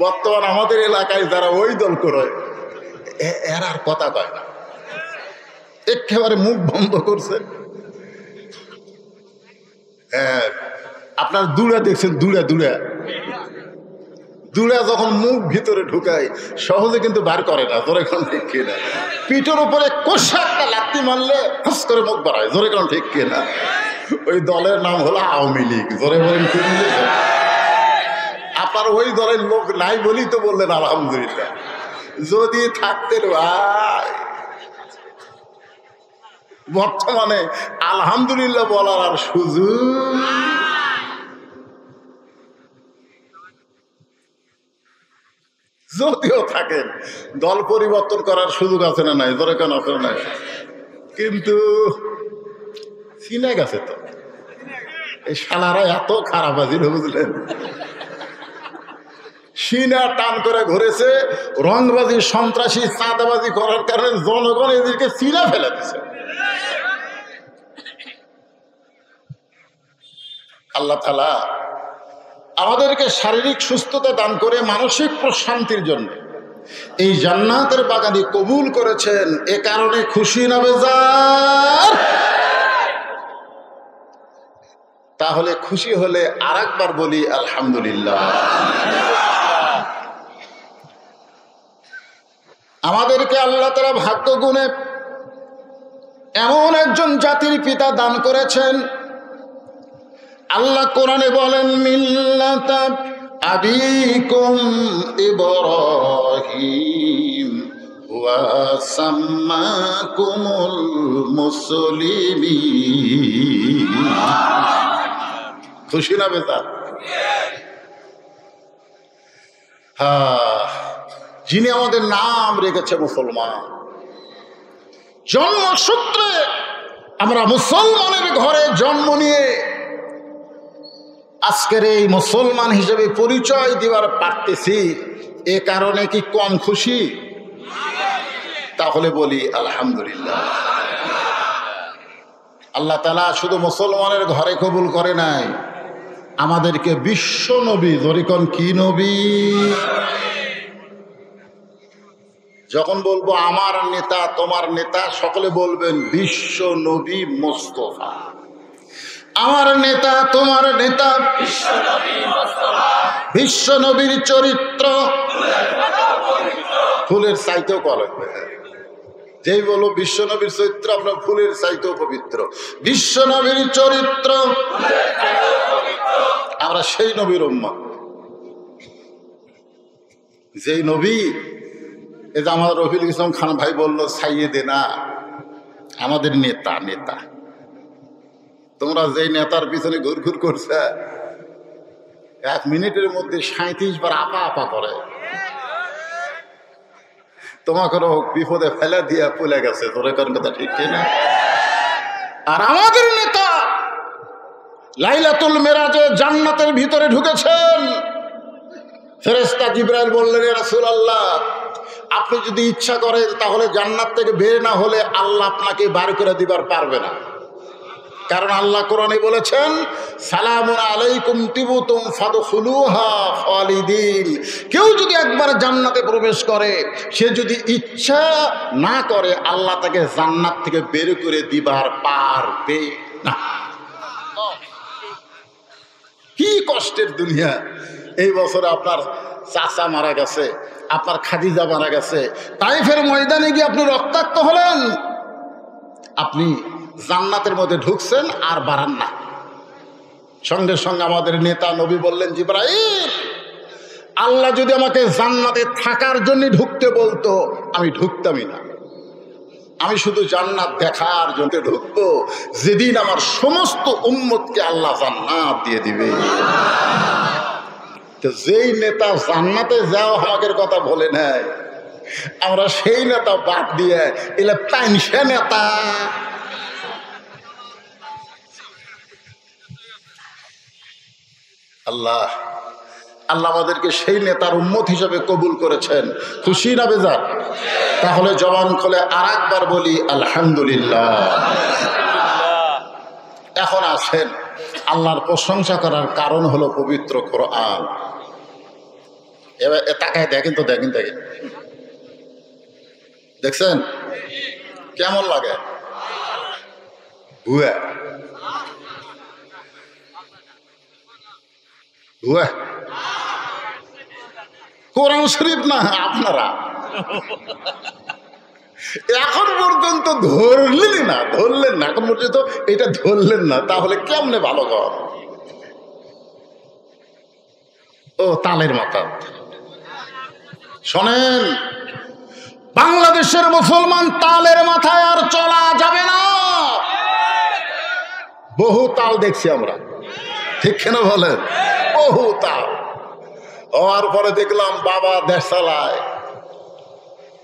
বর্তমান আমাদের এলাকায় যারা ওই দল করে এর আর কথা কয় না, একেবারে মুখ বন্ধ করছে। হ্যাঁ, আপনার দুড়া দেখছেন, দুড়া দুড়া দুড়া যখন মুখ ভিতরে ঢুকায় সহজে কিন্তু বার করে না, জোরে কোন ঠিক কিনা? পিঠের উপরে কষা একটা লাত্তি মারলে হাস করে মুখ বাড়ায়, জোরে কোন ঠিক কিনা? ওই দলের নাম হলো আওয়ামী লীগ। জোরে বলেন কি? আপনার ওই দলের লোক নাই বলি তো বললেন আলহামদুলিল্লাহ। যদি থাকতেন ভাই, বর্তমানে আলহামদুলিল্লাহ বলার আর সুযোগ। যদিও থাকেন, দল পরিবর্তন করার সুযোগ আছে না নাই? ধরে কেন আছে নাই? কিন্তু চিনে গেছে তো, এই শালারা এত খারাপ আজিল, বুঝলেন? সিনা টান করে ঘুরেছে, রংবাজি সন্ত্রাসী চাঁদাবাজি করার কারণে জনগণ এদেরকে চিনা ফেলে দিচ্ছে। আল্লাহ তাআলা আমাদেরকে শারীরিক সুস্থতা দান করে মানসিক প্রশান্তির জন্য এই জান্নাতের বাগানি কবুল করেছেন। এ কারণে খুশি না বেজার? তাহলে খুশি হলে আরেকবার বলি আলহামদুলিল্লাহ। আমাদেরকে আল্লাহ তাআলা ভাগ্য গুণে এমন একজন জাতির পিতা দান করেছেন। আল্লাহ কোরআনে বলেন, মিল্লাতা আবিকুম ইব্রাহিম ওয়া সাম্মাকুমুল মুসলিমিন। খুশি না বেজার? হ্যাঁ, যিনি আমাদের নাম রেখেছে মুসলমান। জন্মসূত্রে আমরা মুসলমানের ঘরে জন্ম নিয়ে আজকের এই মুসলমান হিসেবে পরিচয় দিবার পারতেছি, এ কারণে কি কম খুশি? তাহলে বলি আলহামদুলিল্লাহ। আল্লাহ তাআলা শুধু মুসলমানের ঘরে কবুল করে নাই, আমাদেরকে বিশ্ব নবী, জরিকন কি নবী? যখন বলবো আমার নেতা তোমার নেতা, সকলে বলবেন বিশ্ব নবী মুস্তাফা। আমার নেতা তোমার নেতা বিশ্ব নবীর চরিত্র ফুলের চাইতেও পবিত্র। যেই বলো বিশ্ব নবীর চরিত্র, আপনার ফুলের চাইতেও পবিত্র। বিশ্ব নবীর চরিত্র, আমরা সেই নবীর উম্মত। যেই নবী, এই যে আমার রফিকুল ইসলাম খান ভাই বললো সাইয়েদে না, আমাদের নেতা। নেতা তোমরা যেই নেতার পিছনে ঘুরঘুর করছে, 1 মিনিটের মধ্যে 37 বার আপা আপা করে, তোমাকে বিপদে ফেলে দিয়া পলে গেছে। তোর কথা ঠিক কিনা? আর আমাদের নেতা লাইলাতুল মেরাজে জান্নাতের ভিতরে ঢুকেছেন। ফেরেশতা জিবরাইল বললেন, ইয়া রাসূলুল্লাহ, আপনি যদি ইচ্ছা করেন তাহলে জান্নাত থেকে বের না হলে আল্লাহ আপনাকে বার করে দিবার পারবে না। কারণ আল্লাহ কোরআনে বলেছেন, সালামুন আলাইকুম তিবতুম ফাদখুলুহা খালিদিন। কেউ যদি একবার জান্নাতে প্রবেশ করে, সে যদি ইচ্ছা না করে আল্লাহ তাকে জান্নাত থেকে বের করে দিবার পারবে না। কি কষ্টের দুনিয়া! এই বছর আপনার চাচা মারা গেছে, আপনার খাদিজা মারা গেছে, তাইফের ময়দানে গিয়ে আপনি রক্তাক্ত হলেন, আপনি জান্নাতের মধ্যে ঢুকছেন আর বাড়ান না। সঙ্গে সঙ্গে আমাদের নেতা নবী বললেন, জিবরাইল, আল্লাহ যদি আমাকে জান্নাতে থাকার জন্য ঢুকতে বলতো আমি ঢুকতামই না, আমি শুধু জান্নাত দেখার জন্য ঢুকবো, যেদিন আমার সমস্ত উম্মতকে আল্লাহ জান্নাত দিয়ে দিবে। তো যেই নেতা জান্নাতে যাও আমাদের কথা বলে নাই, আমরা সেই নেতা বাদ দিয়ে এলে পাইনসে নেতা। আল্লাহ আল্লাহ আমাদেরকে সেই নেতার উম্মত হিসেবে কবুল করেছেন। খুশি না বেজার? তাহলে জবান খুলে আরেকবার বলি আলহামদুলিল্লাহ। এখন আসেন, আল্লাহর প্রশংসা করার কারণ হলো পবিত্র কোরআন। এবার তাকায় দেখেন তো, দেখেন দেখেন, দেখছেন কেমন লাগে? ভুয়া ভুয়া কোরআন শরীফ না আপনারা এখন পর্যন্ত ধরলেন না, এখন পর্যন্ত এটা ধরলেন না, তাহলে কেমনে ভালো কর? ও তালের মাথা। শোনেন, বাংলাদেশের মুসলমান তালের মাথায় আর চলা যাবে না। বহু তাল দেখছি আমরা, ঠিক কেন বলেন? বহু তাল হওয়ার পরে দেখলাম বাবা দেশ চালায়।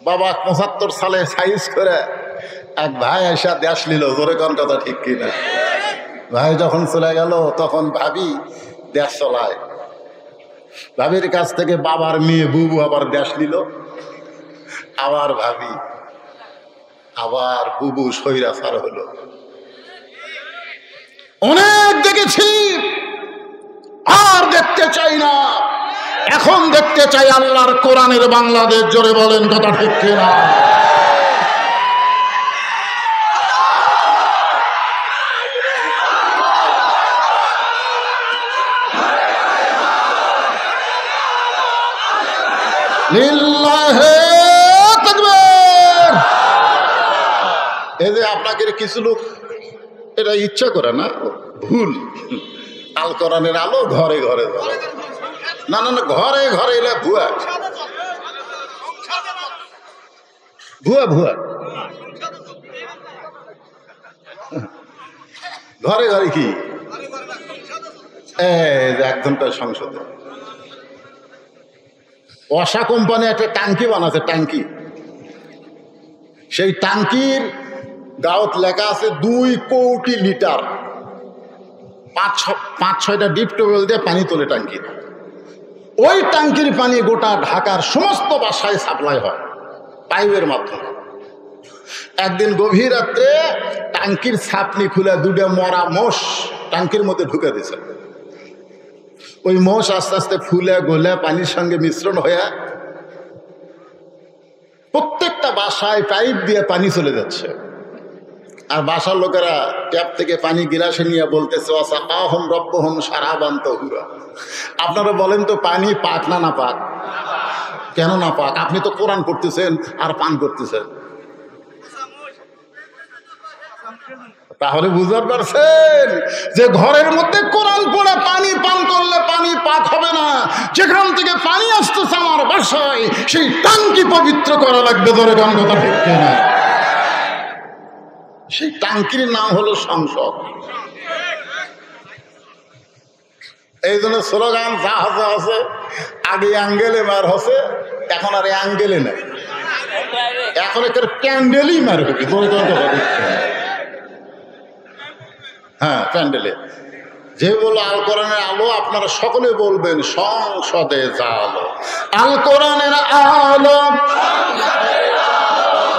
বাবা ৭৫ সালে সাইজ করে এক ভাই এসে দেশ নিল, জোরে কোন কথা ঠিক কিনা? ভাই যখন চলে গেল তখন ভাবি দেশ চলায়। ভাবির কাছ থেকে বাবার মেয়ে বুবু আবার দেশ নিল, আবার ভাবি, আবার বুবু স্বৈরাচার হলো। অনেক দেখেছি, আর দেখতে চাই না। এখন দেখতে চাই আল্লাহর কোরআনের বাংলাদেশ। জোরে বলেন কথা ঠিক কিনা? লিল্লাহে তাকবীর। এই যে আপনাকে কিছু লোক এটা ইচ্ছা করে না, ভুল। আল কোরআনের আলো ঘরে ঘরে, না না না, ঘরে ঘরে এলে ভুয়া ভুয়া ভুয়া। ঘরে ঘরে কি একদম সংসদে ওয়াসা কোম্পানি একটা ট্যাঙ্কি বানাচ্ছে, ট্যাঙ্কি। সেই ট্যাঙ্কির দাওয়াত লেখা আছে 2 কোটি লিটার, 5-6টা ডিপ টিউবওয়েল দিয়ে পানি তোলে ট্যাঙ্কি। ওই ট্যাঙ্কির পানি গোটা ঢাকার সমস্ত বাসায় সাপ্লাই হয় পাইপের মাধ্যমে। একদিন গভীর রাত্রে ট্যাঙ্কির ছাপনি খুলে 2টা মরা মোষ ট্যাঙ্কির মধ্যে ঢুকে দিয়েছে। ওই মোষ আস্তে আস্তে ফুলে গলে পানির সঙ্গে মিশ্রণ হয়ে প্রত্যেকটা বাসায় পাইপ দিয়ে পানি চলে যাচ্ছে। আর বাসার লোকেরা ট্যাপ থেকে পানি গিলাসে নিয়ে বলতেছে, আহম রব্বহম সারাবান তহুরা। আপনারা বলেন তো, পানি পাক না না পাক? কেন না পাক? আপনি তো কোরআন পড়তেছেন আর পান করতেছেন। তাহলে বুঝতে পারছেন যে ঘরের মধ্যে কোরআন পড়ে পানি পান করলে পানি পাক হবে না। যেখান থেকে পানি আসতেছে আমার বাসায়, সেই টাঙ্কি পবিত্র করা লাগবে। ধরে গান কথা ঠিক কিনা? সেই টাঙ্কির নাম হলো সংসদ। এই জন্য স্লোগান জাহাজ আছে, আগে অ্যাঙ্গেলে মার হচ্ছে, এখন আর অ্যাঙ্গেলে নেই, এখন একটা প্যান্ডেলই মার হবে। হ্যাঁ, প্যান্ডেলে যে বললো আল কোরআনের আলো, আপনারা সকলে বলবেন সংসদে জালো। আল কোরআনের আলো,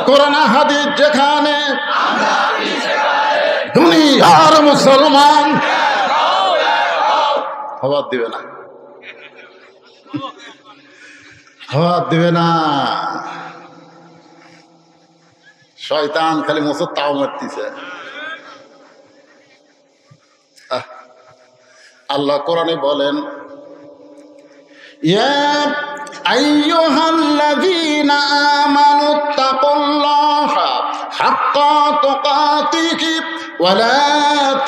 কোরআন হাদিস যেখানে, দুনিয়ার মুসলমান হওয়ার দিবে না, হওয়ার দিবে না। শয়তান খালি মোসর তাও মারতেছে। আল্লাহ কোরআনে বলেন, ইয়া আইয়ুহাল্লাযীনা আমানুত্তাকুল্লাহা হাক্কা তুকাতিহি ওয়া লা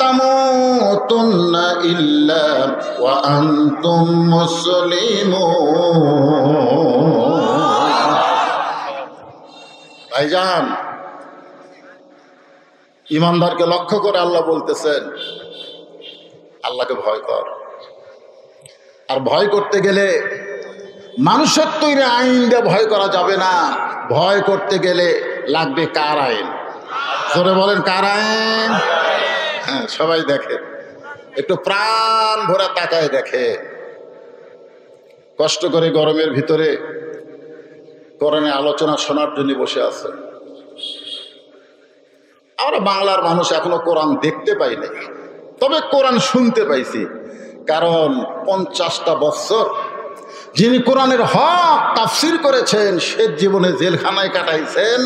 তামুতুন্না ইল্লা ওয়া আনতুম মুসলিমুন। ভাইজান, ইমানদারকে লক্ষ্য করে আল্লাহ বলতেছেন, আল্লাহকে ভয় কর। আর ভয় করতে গেলে মানুষের তৈরি আইন দিয়ে ভয় করা যাবে না। ভয় করতে গেলে লাগবে কার আইন? জোরে বলেন, কার আইন? হ্যাঁ, সবাই দেখে, একটু প্রাণ ভরা তাকায় দেখে, কষ্ট করে গরমের ভিতরে কোরআনের আলোচনা শোনার জন্য বসে আছে। আমরা বাংলার মানুষ এখনো কোরআন দেখতে পাই নাই, তবে কোরআন শুনতে পাইছি। কারণ 50টা বছর যিনি কোরআনের হক তাফসির করেছেন সে জীবনে জেলখানায় কাটাইছেন,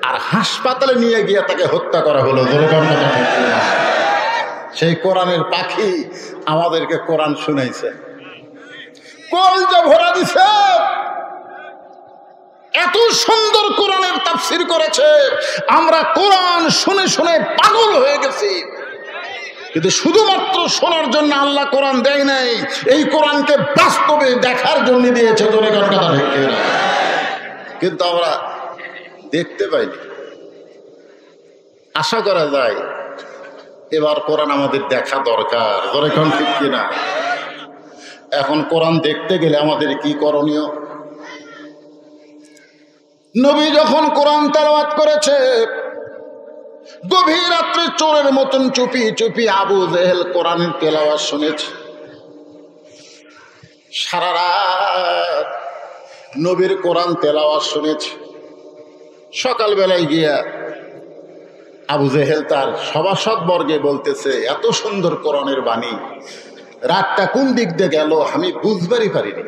আর হাসপাতালে নিয়ে গিয়ে তাকে হত্যা করা হলো। সেই কোরআনের পাখি আমাদেরকে কোরআন শুনাইছে, কলজা ভরা দিছে, এত সুন্দর কোরআনের তাফসির করেছে, আমরা কোরআন শুনে শুনে পাগল হয়ে গেছি। কিন্তু শুধুমাত্র শোনার জন্য আল্লাহ কোরআন দেয় নাই, এই কোরআনকে বাস্তবে দেখার জন্য দিয়েছে। জোরে কথা ঠিক না? কিন্তু আমরা দেখতে পাইনি। আশা করা যায় এবার কোরআন আমাদের দেখা দরকার। জোরে কথা ঠিক কিনা? এখন কোরআন দেখতে গেলে আমাদের কি করণীয়? নবী যখন কোরআন তেলাওয়াত করেছে, গভীর রাত্রে চোরের মতন চুপি চুপি আবু জেহেল কোরআনের তেলাওয়াত শুনেছে। সারা রাত নবীর কোরআন তেলাওয়াত শুনেছে। সকালবেলায় গিয়া আবু জেহেল তার সভাসদ বর্গে বলতেছে, এত সুন্দর কোরআনের বাণী, রাতটা কোন দিক দিয়ে গেল আমি বুঝবারই পারিনি।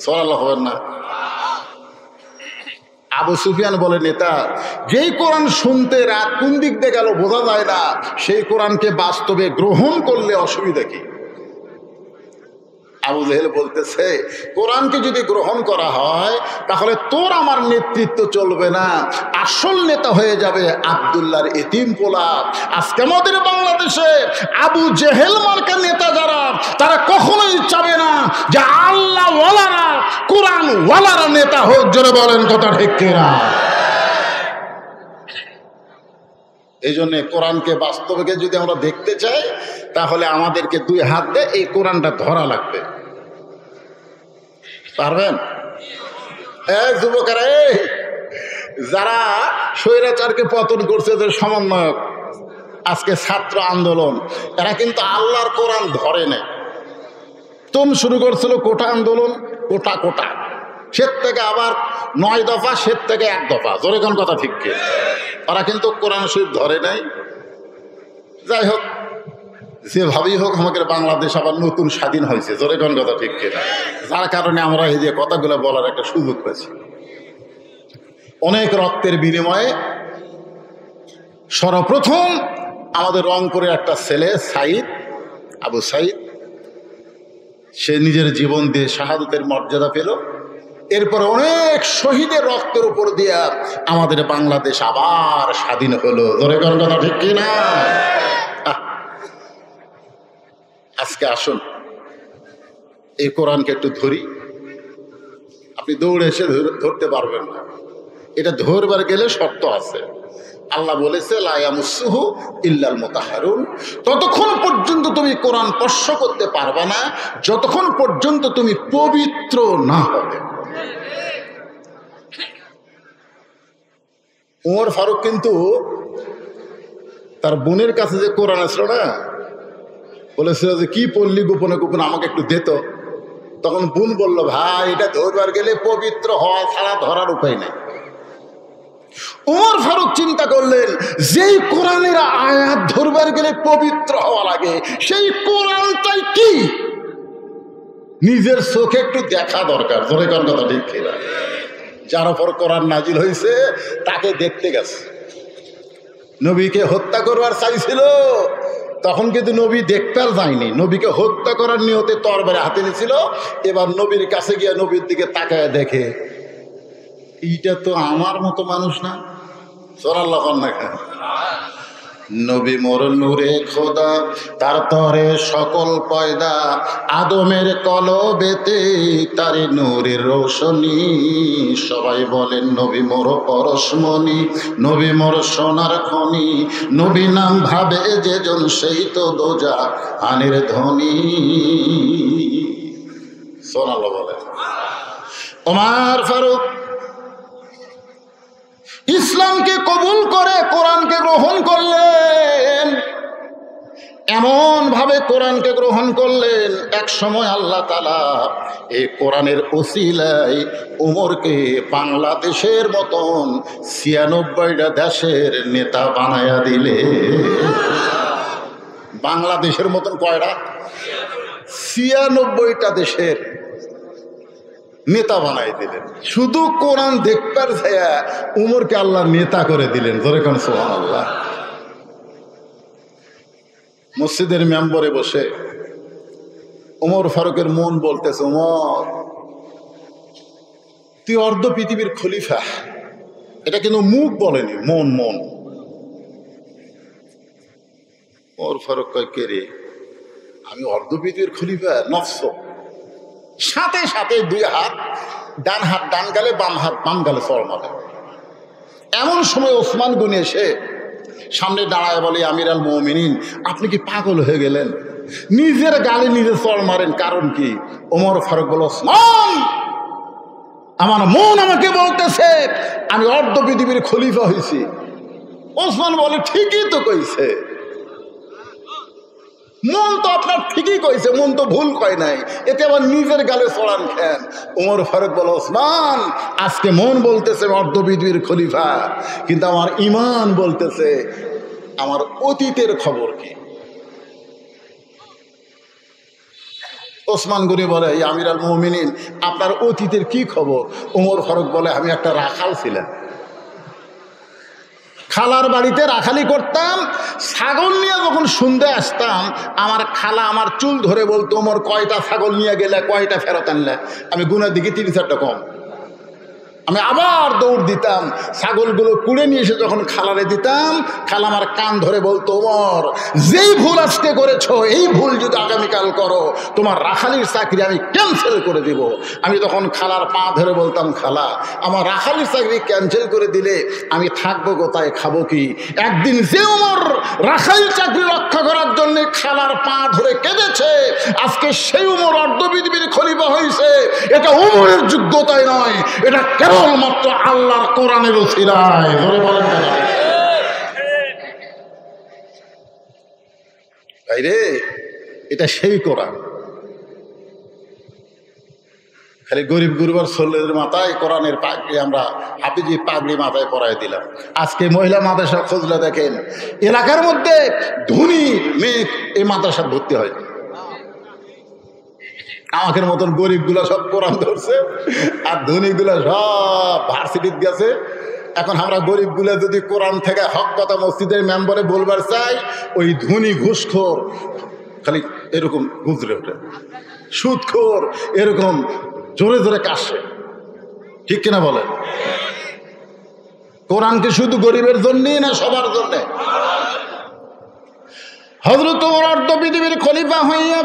সুবহানাল্লাহ হবেন না? আবু সুফিয়ান বলে, নেতা, যেই কোরআন শুনতে রাত কোন দিক দিয়ে গেল বোঝা যায় না, সেই কোরআনকে বাস্তবে গ্রহণ করলে অসুবিধা কি? আবু জেহেল বলতেছে, কোরআনকে যদি গ্রহণ করা হয় তাহলে তোর আমার নেতৃত্ব চলবে না, আসল নেতা হয়ে যাবে আব্দুল্লাহর এতিম পোলা। আজকে আমাদের বাংলাদেশে আবু জেহেল মার্কা নেতা যারা, তারা কখনোই চাবে না যে আল্লাহ ওয়ালারা, কোরআন ওয়ালারা নেতা হোক। জোরে বলেন কথা ঠিক কিনা? এই জন্য কোরআনকে বাস্তবকে যদি আমরা দেখতে চাই তাহলে আমাদেরকে দুই হাত দিয়ে এই কোরআনটা ধরা লাগবে। পারবেন? যুবকেরা, যারা স্বৈরাচারকে পতন করছে, যে সমন্বয়ক, আজকে ছাত্র আন্দোলন, এরা কিন্তু আল্লাহর কোরআন ধরে নেই। তুম শুরু করছিল কোটা আন্দোলন, কোটা কোটা, সের থেকে আবার 9 দফা, সের থেকে 1 দফা। জোরে কোন কথা ঠিক কি? ওরা কিন্তু কোরআন শরীফ ধরে নাই। যাই হোক, যেভাবেই হোক আমাদের বাংলাদেশ আবার নতুন স্বাধীন হয়েছে। জোরে কোন কথা ঠিক কিনা? যার কারণে আমরা এই যে কথাগুলো বলার একটা সুযোগ পেয়েছি। অনেক রক্তের বিনিময়ে সর্বপ্রথম আমাদের রংপুরের একটা ছেলে সাইদ, আবু সাইদ, সে নিজের জীবন দিয়ে শাহাদতের মর্যাদা পেল। এরপর অনেক শহীদের রক্তের উপর দিয়া আমাদের বাংলাদেশ আবার স্বাধীন হলো। জোরে কোন কথা ঠিক কিনা? আজকে আসুন এই কোরআনকে একটু ধরি। আপনি দৌড়ে এসে ধরতে পারবেন না, এটা ধরবার গেলে শর্ত আছে। আল্লাহ বলেছে, লা ইয়ামাসসুহু ইল্লাল মুতাহহারুন। ততক্ষণ পর্যন্ত তুমি কোরআন স্পর্শ করতে পারবে না যতক্ষণ পর্যন্ত তুমি পবিত্র না হবে। ওমর ফারুক কিন্তু তার বোনের কাছে যে কোরআন আসলো না, বলেছিল যে কি পড়লি গোপনে গোপনে আমাকে একটু দিত। তখন বোন বলল, ভাই এটা ধরবার গেলে পবিত্র হওয়া ছাড়া ধরার উপায় নেই। ওমর ফারুক চিন্তা করলেন, যেই কোরআনের আয়াত ধরবার গেলে পবিত্র হওয়া লাগে, সেই কোরআনটাই কি নিজের চোখে একটু দেখা দরকার। জোরে কোন কথা ঠিক কিনা? যার উপর কোরআন নাজিল হয়েছে তাকে দেখতে গেছে। নবীকে হত্যা করবার চাইছিল, তখন কিন্তু নবী দেখতে আর যায়নি, নবীকে হত্যা করার নিয়তে তরবারি হাতে নিয়েছিল। এবার নবীর কাছে গিয়ে নবীর দিকে তাকায় দেখে, এইটা তো আমার মতো মানুষ না। সুবহানাল্লাহ না? নবী মোর নূরে খোদা, তার তরে সকল পয়দা, আদমের কলবেতে তারি নূরের রোশনী। সবাই বলেন নবী মোর পরশমণি, নবী মোর সোনার খনি, নবী নাম ভাবে যেজন সেই তো দোজা আনের ধনী। সুবহানাল্লাহ বলেন। ওমর ফারুক ইসলামকে কবুল করে কোরআনকে গ্রহণ করলেন। এমন ভাবে কোরআনকে গ্রহণ করলেন, এক সময় আল্লাহ তাআলা এই কোরআনের ওসিলায় উমরকে বাংলাদেশের মতন ৯৬টা দেশের নেতা বানায়া দিলে। বাংলাদেশের মতন কয়টা? ৯৬টা দেশের নেতা বানাই দিলেন। শুধু কোরআন দেখবার ছায়া উমরকে আল্লাহ নেতা করে দিলেন। ধরে কোন সুবহানাল্লাহ। মসজিদের মেম্বরে বসে ওমর ফারুকের মন বলতেছে, ওমর তুই অর্ধ পৃথিবীর খলিফা। এটা কিন্তু মুখ বলেনি, মন মন। ওমর ফারুক কয়, কে রে? আমি অর্ধ পৃথিবীর খলিফা? নফস। সাথে সাথে দুই হাত, ডান হাত ডান গালে, বাম হাত বাম গালে চড় মারে। এমন সময় ওসমান গনি এসে সামনে দাঁড়ায় বলে, আমির আল মুমিনিন, আপনি কি পাগল হয়ে গেলেন? নিজের গালে নিজে চড় মারেন, কারণ কি? ওমর ফারুক বলে, ওসমান আমার মন আমাকে বলতেছে আমি অর্ধ পৃথিবীর খলিফা হয়েছি। ওসমান বলে, ঠিকই তো কইছে, মন তো আপনার ঠিকই কইছে, মন তো ভুল কয় নাই, এতে আবার নিজের গালে চড়ান খেন। ওমর ফারুক বলে, ওসমান আজকে মন বলতেছে অর্ধ পৃথিবীর খলিফা, কিন্তু আমার ঈমান বলতেছে আমার অতীতের খবর কি? ওসমান গনি বলে, আমির আল মুমিনিন, আপনার অতীতের কি খবর? ওমর ফারুক বলে, আমি একটা রাখাল ছিলাম, খালার বাড়িতে রাখালি করতাম। ছাগল নিয়ে যখন সন্ধ্যে আসতাম, আমার খালা আমার চুল ধরে বলতো, ওমর কয়টা ছাগল নিয়ে গেলে, কয়টা ফেরত আনলে? আমি গুনা দিকে 3-4টা কম। আমি আবার দৌড় দিতাম, ছাগলগুলো কুড়ে নিয়ে এসে যখন খালারে দিতাম, খালা আমার কান ধরে বলতো, ওমর যেই ভুল আজকে করেছো, এই ভুল যদি আগামীকাল করো, তোমার রাখালির চাকরি আমি ক্যান্সেল করে দিব। আমি তখন খালার পা ধরে বলতাম, খালা আমার রাখালির চাকরি ক্যান্সেল করে দিলে আমি থাকবো কোথায়, খাবো কি? একদিন যে ওমর রাখালির চাকরি রক্ষা করার জন্য খালার পা ধরে কেঁদেছে, আজকে সেই ওমর অর্ধ পৃথিবীর খলিফা হয়েছে। এটা ওমরের যোগ্যতায় নয়, এটা কেবলমাত্র আল্লাহর কোরআনের উসিলায়। ধরে বলেন ভাই রে, এটা সেই কোরআন। খালি গরিব গুরুবার ছেলেদের মাথায় কোরআনের পাগড়ি, আমরা হাফিজি পাগড়ি মাথায় পরাই দিলাম। আজকে মহিলা মাদ্রাসা খুঁজলে দেখেন, এলাকার মধ্যে ধনী মেয়ে এই মাদ্রাসা ভর্তি হয়। আমাদের মতন গরিবগুলা সব কোরআন ধরছে, আর ধনীগুলা সব ভার্সিটিতে গেছে। এখন আমরা গরিবগুলা যদি কোরআন থেকে হক কথা মসজিদের মেম্বারে বলবার চাই, ওই ধনী ঘুষখোর খালি এরকম গুজরে ওঠে, সুদখোর এরকম জোরে জোরে কাশে। ঠিক কিনা বলেন? কোরআনকে শুধু গরিবের জন্যই না, সবার জন্যে। হযরত ওমর অর্ধ পৃথিবীর খলিফা হইয়া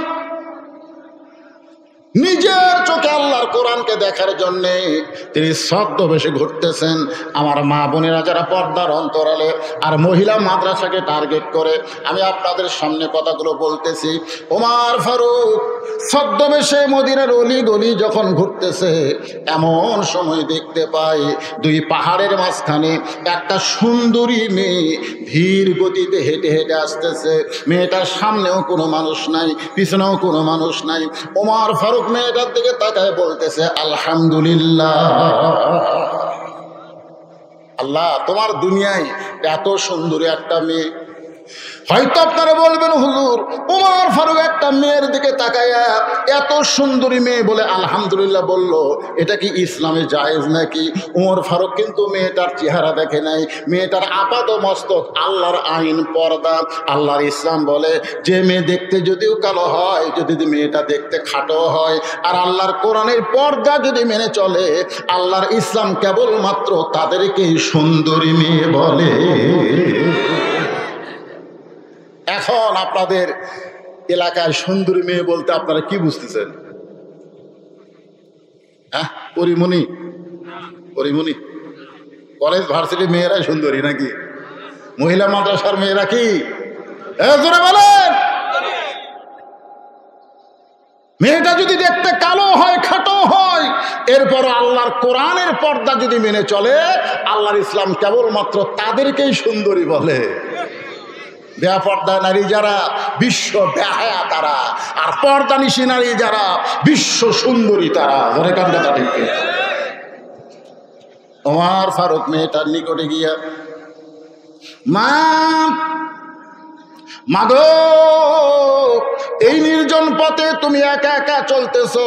নিজের চোখে আল্লাহর কোরআনকে দেখার জন্য তিনি ছদ্মবেশে ঘুরতেছেন। আমার মা বোনেরা যারা পর্দার অন্তরালে আর মহিলা মাদ্রাসাকে টার্গেট করে আমি আপনাদের সামনে কথাগুলো বলতেছি। ওমর ফারুক ছদ্মবেশে মদিনার অলি গলি যখন ঘুরতেছে, এমন সময় দেখতে পাই দুই পাহাড়ের মাঝখানে একটা সুন্দরী মেয়ে ধীর গতিতে হেঁটে হেঁটে আসতেছে। মেয়েটার সামনেও কোনো মানুষ নাই, পিছনেও কোনো মানুষ নাই। ওমর ফারুক মেয়েটার দিকে তাকায় বলতেছে, আলহামদুলিল্লাহ, আল্লাহ তোমার দুনিয়ায় এত সুন্দরী একটা মেয়ে। হয়তো আপনারা বলবেন, হুজুর ওমর ফারুক একটা মেয়ের দিকে তাকায়া এত সুন্দরী মেয়ে বলে আলহামদুলিল্লাহ বলল, এটা কি ইসলামে জায়েজ নাকি? ওমর ফারুক কিন্তু মেয়েটার চেহারা দেখে নাই, মেয়েটার আপাত মস্তক আল্লাহর আইন পর্দা। আল্লাহর ইসলাম বলে যে মেয়ে দেখতে যদিও কালো হয়, যদি মেয়েটা দেখতে খাটো হয়, আর আল্লাহর কোরআনের পর্দা যদি মেনে চলে, আল্লাহর ইসলাম কেবলমাত্র তাদেরকেই সুন্দরী মেয়ে বলে। এখন আপনাদের এলাকায় সুন্দরী মেয়ে বলতে আপনারা কি বুঝতেছেন? হ্যাঁ, পরিমণি, পরিমণি কলেজ ভার্সিটি মেয়েরাই সুন্দরী নাকি? মহিলা মাদ্রাসার মেয়েরা কি? জোরে বলেন। মেয়েটা যদি দেখতে কালো হয়, খাটো হয়, এরপর আল্লাহর কোরআনের পর্দা যদি মেনে চলে, আল্লাহর ইসলাম কেবলমাত্র তাদেরকেই সুন্দরী বলে। বেপর্দা নারী যারা বিশ্ব বেহায়া তারা, আর পর্দানিশী নারী যারা বিশ্ব সুন্দরী তারা। ধরে কান কথা ঠিক। ওমর ফারুক মেয়েটার নিকটে গিয়া, মা, মাগো এই নির্জন পথে তুমি একা একা চলতেছো,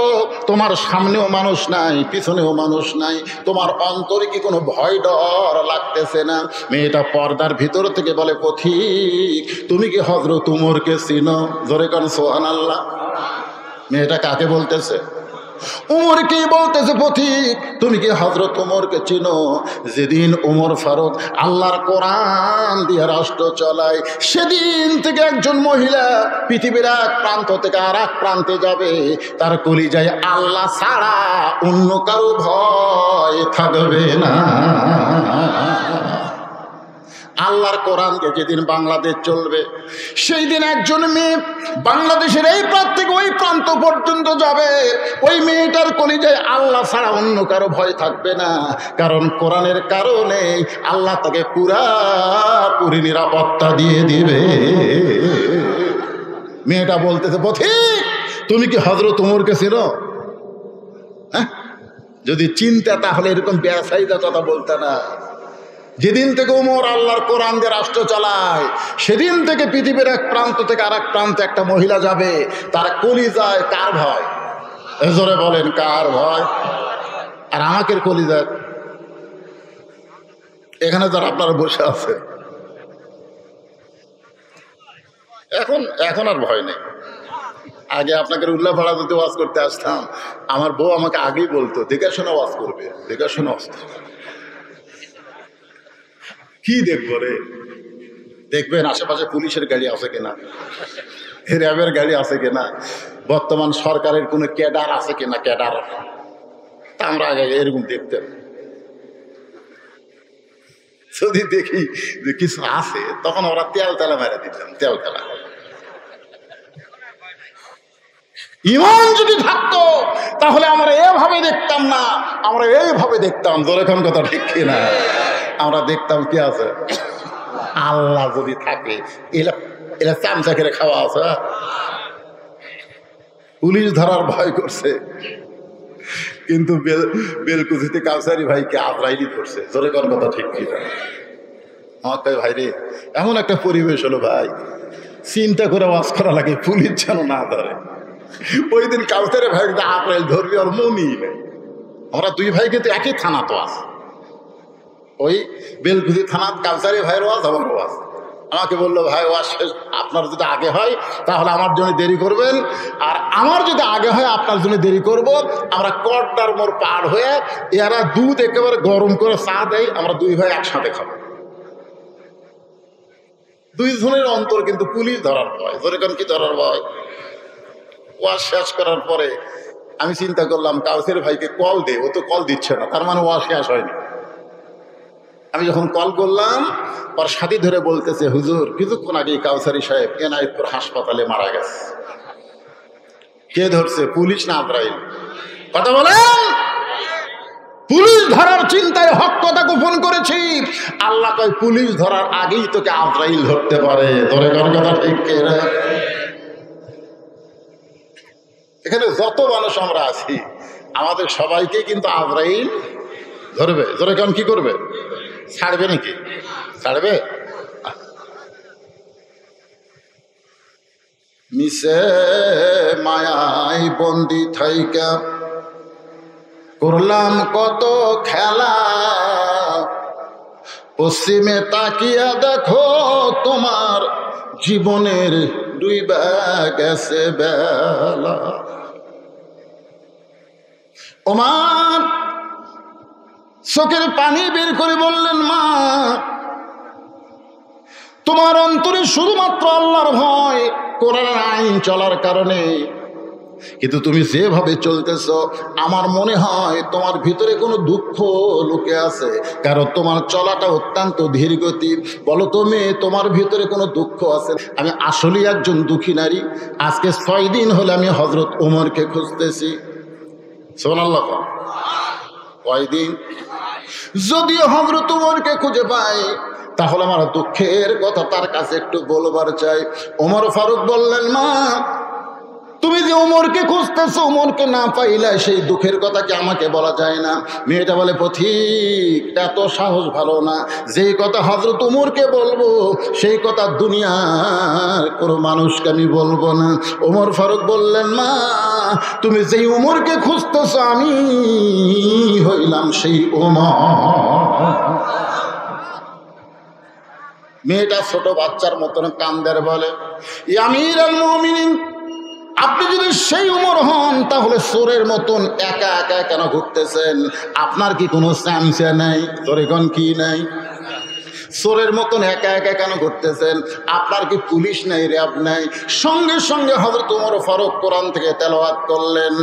তোমার সামনেও মানুষ নাই, পিছনেও মানুষ নাই, তোমার অন্তরে কি কোনো ভয় ডর লাগতেছে না? মেয়েটা পর্দার ভিতর থেকে বলে, পথিক তুমি কি হযরত উমরকে চিনো? জোরে কান সুবহানাল্লাহ। মেয়েটা কাকে বলতেছে? উমরকে বলতেছে, পথিক তুমি কি হযরত উমরকে চিনো? যেদিন উমর ফারুক আল্লাহর কোরআন দিয়ে রাষ্ট্র চালায়, সেদিন থেকে একজন মহিলা পৃথিবীর এক প্রান্ত থেকে আর এক প্রান্তে যাবে, তার কলিজায় আল্লাহ ছাড়া অন্য কারো ভয় থাকবে না। আল্লাহর কোরআনকে যেদিন বাংলাদেশ চলবে, সেই দিন একজন মেয়ে বাংলাদেশের এই প্রান্ত থেকে ওই প্রান্ত পর্যন্ত যাবে, ওই মেয়েটার কলিজায় আল্লাহ ছাড়া অন্য কারো ভয় থাকবে না, কারণ কোরআনের কারণে আল্লাহ তাকে পুরাপুরি নিরাপত্তা দিয়ে দিবে। মেয়েটা বলতেছে, পথিক তুমি কি হযরত উমরকে চিনো? হ্যাঁ, যদি চিনতে তাহলে এরকম বেসাইদা কথা বলতে না। যেদিন থেকে উমর আল্লাহর কোরআন দিয়ে রাষ্ট্র চালায়, সেদিন থেকে পৃথিবীর এক প্রান্ত থেকে আর এক প্রান্তে একটা মহিলা যাবে, তার কলিজায় কার ভয়? জোরে বলেন, কার ভয়? আর আমাকে কলিজায় এখানে যারা আপনারা বসে আছে, এখন আর ভয় নেই। আগে আপনাকে উল্লাহ ভাড়া দিতে ওয়াজ করতে আসতাম, আমার বউ আমাকে আগেই বলতো, দেখে শোনা ওয়াজ করবে, দেখে শোনা ওয়াজ করবে। কি দেখবো রে? দেখবেন আশেপাশে পুলিশের গাড়ি আছে কিনা, র্যাবের গাড়ি আছে কিনা, বর্তমান সরকারের কোনো ক্যাডার আছে কিনা, ক্যাডার। তা আমরা আগে এরকম দেখতাম। যদি দেখি যে কিছু আছে, তখন ওরা তেল তেলা মেরে দিতাম, তেল তেলা। ইমান যদি থাকতো তাহলে আমরা এভাবে দেখতাম না, আমরা এইভাবে দেখতাম। জোরেখান কথা ঠিক কিনা? আমরা দেখতাম কি আছে, আল্লাহ যদি থাকে। এরা চামচা করে খাওয়া আছে। পুলিশ ধরার ভয় করছে, কিন্তু বেলকুচিতে কাউসারি ভাইকে আজরাইলি ধরছে। জোরেখান কথা ঠিক কিনা? আমার তাই ভাই রে, এমন একটা পরিবেশ হলো ভাই, চিন্তা করে ওয়াজ করা লাগে, পুলিশ যেন না ধরে। ওই দিন কাউসারি ভাই আজরাইল ধরবি আর মনই নেই। আমরা দুই ভাই কিন্তু একই থানা তো আছে, ওই বেলকুচি থানা কাউসারি ভাইয়ের ওয়াজ, আমার ওয়াজ। আমাকে বললো, ভাই ওয়াজ শেষ, আপনার যদি আগে হয় তাহলে আমার জন্য দেরি করবেন, আর আমার যদি আগে হয় আপনার জন্য দেরি করব। আমরা কড্ডার মোড় পার হয়ে এরা দুধ একেবারে গরম করে চা দেয়, আমরা দুই ভাই একসাথে খাবো। দুইজনের অন্তর কিন্তু পুলিশ ধরার ভয়। যেরকম কি ধরার ভয়? ওয়াজ শেষ করার পরে আমি চিন্তা করলাম, কাউসারি ভাইকে কল দে, ও তো কল দিচ্ছে না, তার মানে ওয়াজ শেষ হয়নি। আমি যখন কল করলাম, ওর সাথী ধরে বলতেছে, হুজুর কিছুক্ষণ আগে কাউসারি সাহেব এনায়েতপুর হাসপাতালে মারা গেছে। কে ধরছে, পুলিশ না আজরাইল? কথা বলেন। পুলিশ ধরার চিন্তায় হক কথা গোপন করেছি। আল্লাহ কয়, পুলিশ ধরার আগেই তোকে আজরাইল ধরতে পারে। ধরে কোন কথা ঠিক কিনা? এখানে যত মানুষ আমরা আছি, আমাদের সবাইকে কিন্তু আজরাইল ধরবে। ধরে কেন কি করবে? ছাড়বে নাকি? ছাড়বে? মিশে মায়ায় বন্দি থাইকা করলাম কত খেলা, পশ্চিমে তাকিয়া দেখো তোমার জীবনের ডুইবা গেছে বেলা। ওমান চোখের পানি বের করে বললেন, মা তোমার অন্তরে শুধুমাত্র আল্লাহর ভয়, কোরআনের আইন চলার কারণে, কিন্তু তুমি যেভাবে চলতেছ আমার মনে হয় তোমার ভিতরে কোনো দুঃখ লুকে আছে, কারণ তোমার চলাটা অত্যন্ত ধীর গতি। বলো তো মেয়ে, তোমার ভিতরে কোনো দুঃখ আছে? আমি আসলেই একজন দুঃখী নারী। আজকে 6 দিন হলে আমি হযরত ওমরকে খুঁজতেছি। সুবহানাল্লাহ। কয়দিন? যদিও হযরত ওমরকে খুঁজে পাই, তাহলে আমার দুঃখের কথা তার কাছে একটু বলবার চাই। ওমর ফারুক বললেন, মা তুমি যে উমরকে খুঁজতেছো, উমরকে না পাইলে সেই দুঃখের কথা কি আমাকে বলা যায় না? মেয়েটা বলে, পথিক এত সাহস ভালো না, যেই কথা হযরত উমরকে বলবো সেই কথা দুনিয়ার কোনো মানুষকে আমি বলবো না। ওমর ফারুক বললেন, মা তুমি যেই উমরকে খুঁজতেছো আমি হইলাম সেই ওমর। মেয়েটা ছোট বাচ্চার মতন কান্দের বলে, আমিরুল মুমিনিন, আপনি যদি সেই উমর হন তাহলে চোরের মতন একা একা কেন ঘুরতেছেন? আপনার কি কোনো চামচা নাই? তোরে কোন কি নাই? চোরের মতন একা একা কেন ঘুরতেছেন? আপনার কি পুলিশ নাই, র্যাব নাই? সঙ্গে সঙ্গে হযরত ওমর ফারুক কোরআন থেকে তেলাওয়াত করলেন,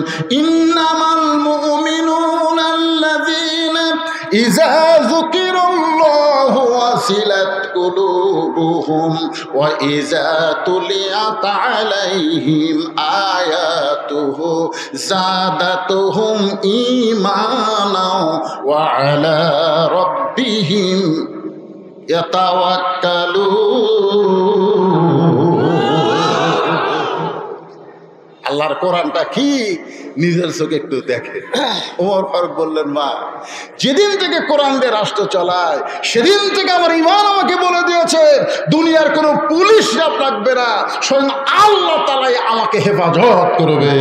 ইন্নামাল মুমিনুনা আল্লাযীনা ইযা যুকিরাল্লাহু ওয়াসিলাত কুলুবুহুম ওয়া ইযা তুলিয়াত আলাইহিম আয়াতুহু যাদাতুহুম ঈমানা ওয়া আলা রাব্বিহিম আল্লাহর কোরআনটা কি নিজের চোখে একটু দেখে। ওমর ফারুক বললেন, মা যেদিন থেকে কোরআন দিয়ে রাষ্ট্র চালায় সেদিন থেকে আমার ঈমান আমাকে বলে দিয়েছে দুনিয়ার কোনো পুলিশ রাখবে না, স্বয়ং আল্লাহ তাআলাই আমাকে হেফাজত করবে।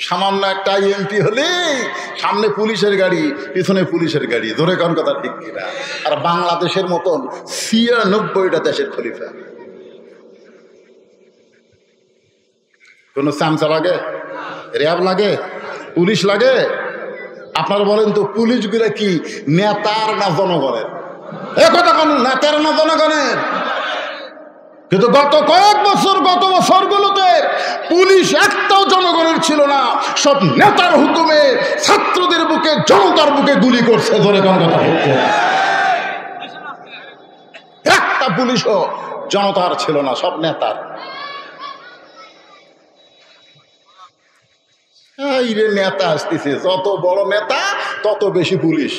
সামান্য একটা এমপি হলে সামনে পুলিশের গাড়ি, পিছনে পুলিশের গাড়ি, ধরে কোন কথা ঠিক কিনা? আর বাংলাদেশের মতন ৯৬টা দেশের খলিফা, কোন চামচা লাগে? র্যাব লাগে? পুলিশ লাগে? আপনারা বলেন তো, পুলিশগুলা কি নেতার না জনগণের? এ কথা কোন নেতার না জনগণের? কিন্তু গত বছরগুলোতে পুলিশ একটাও জনগণের ছিল না, সব নেতার হুকুমে ছাত্রদের বুকে, জনতার বুকে গুলি করছে। ধরে কোন কথা হচ্ছে? একটা পুলিশও জনতার ছিল না, সব নেতার। এই রে নেতা আসতেছে, যত বড় নেতা তত বেশি পুলিশ।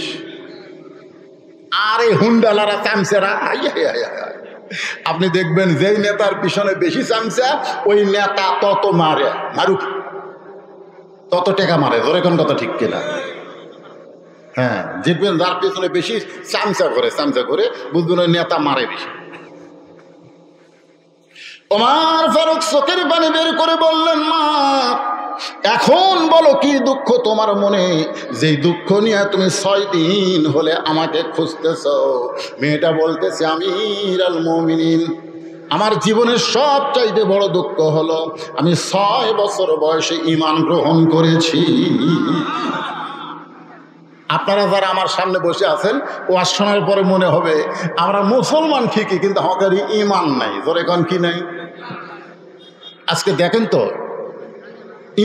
আরে হুন্ডালারা চামচেরা, আপনি দেখবেন যেই নেতার পিছনে বেশি চামচা ওই নেতা তত মারুক, তত টেকা মারে। ধরে কোন কথা ঠিক কিনা? হ্যাঁ, দেখবেন যার পিছনে বেশি চামচা করে বুঝবেন ওই নেতা মারে বেশি। ওমর ফারুক চোখের পানি বের করে বললেন, মা এখন বলো কি দুঃখ তোমার মনে, যেই দুঃখ নিয়ে তুমি 6 দিন হলে আমাকে খুঁজতেছ? মেয়েটা বলতেছে, আমিরুল মুমিনিন, আমার জীবনের সবচাইতে বড় দুঃখ হলো আমি 6 বছর বয়সে ঈমান গ্রহণ করেছি। আপনারা যারা আমার সামনে বসে আছেন, ওয়াজ শোনার পরে মনে হবে আমরা মুসলমান ঠিকই, কিন্তু আমাদের ঈমান নাই। ধরে কোন কি নাই? আজকে দেখেন তো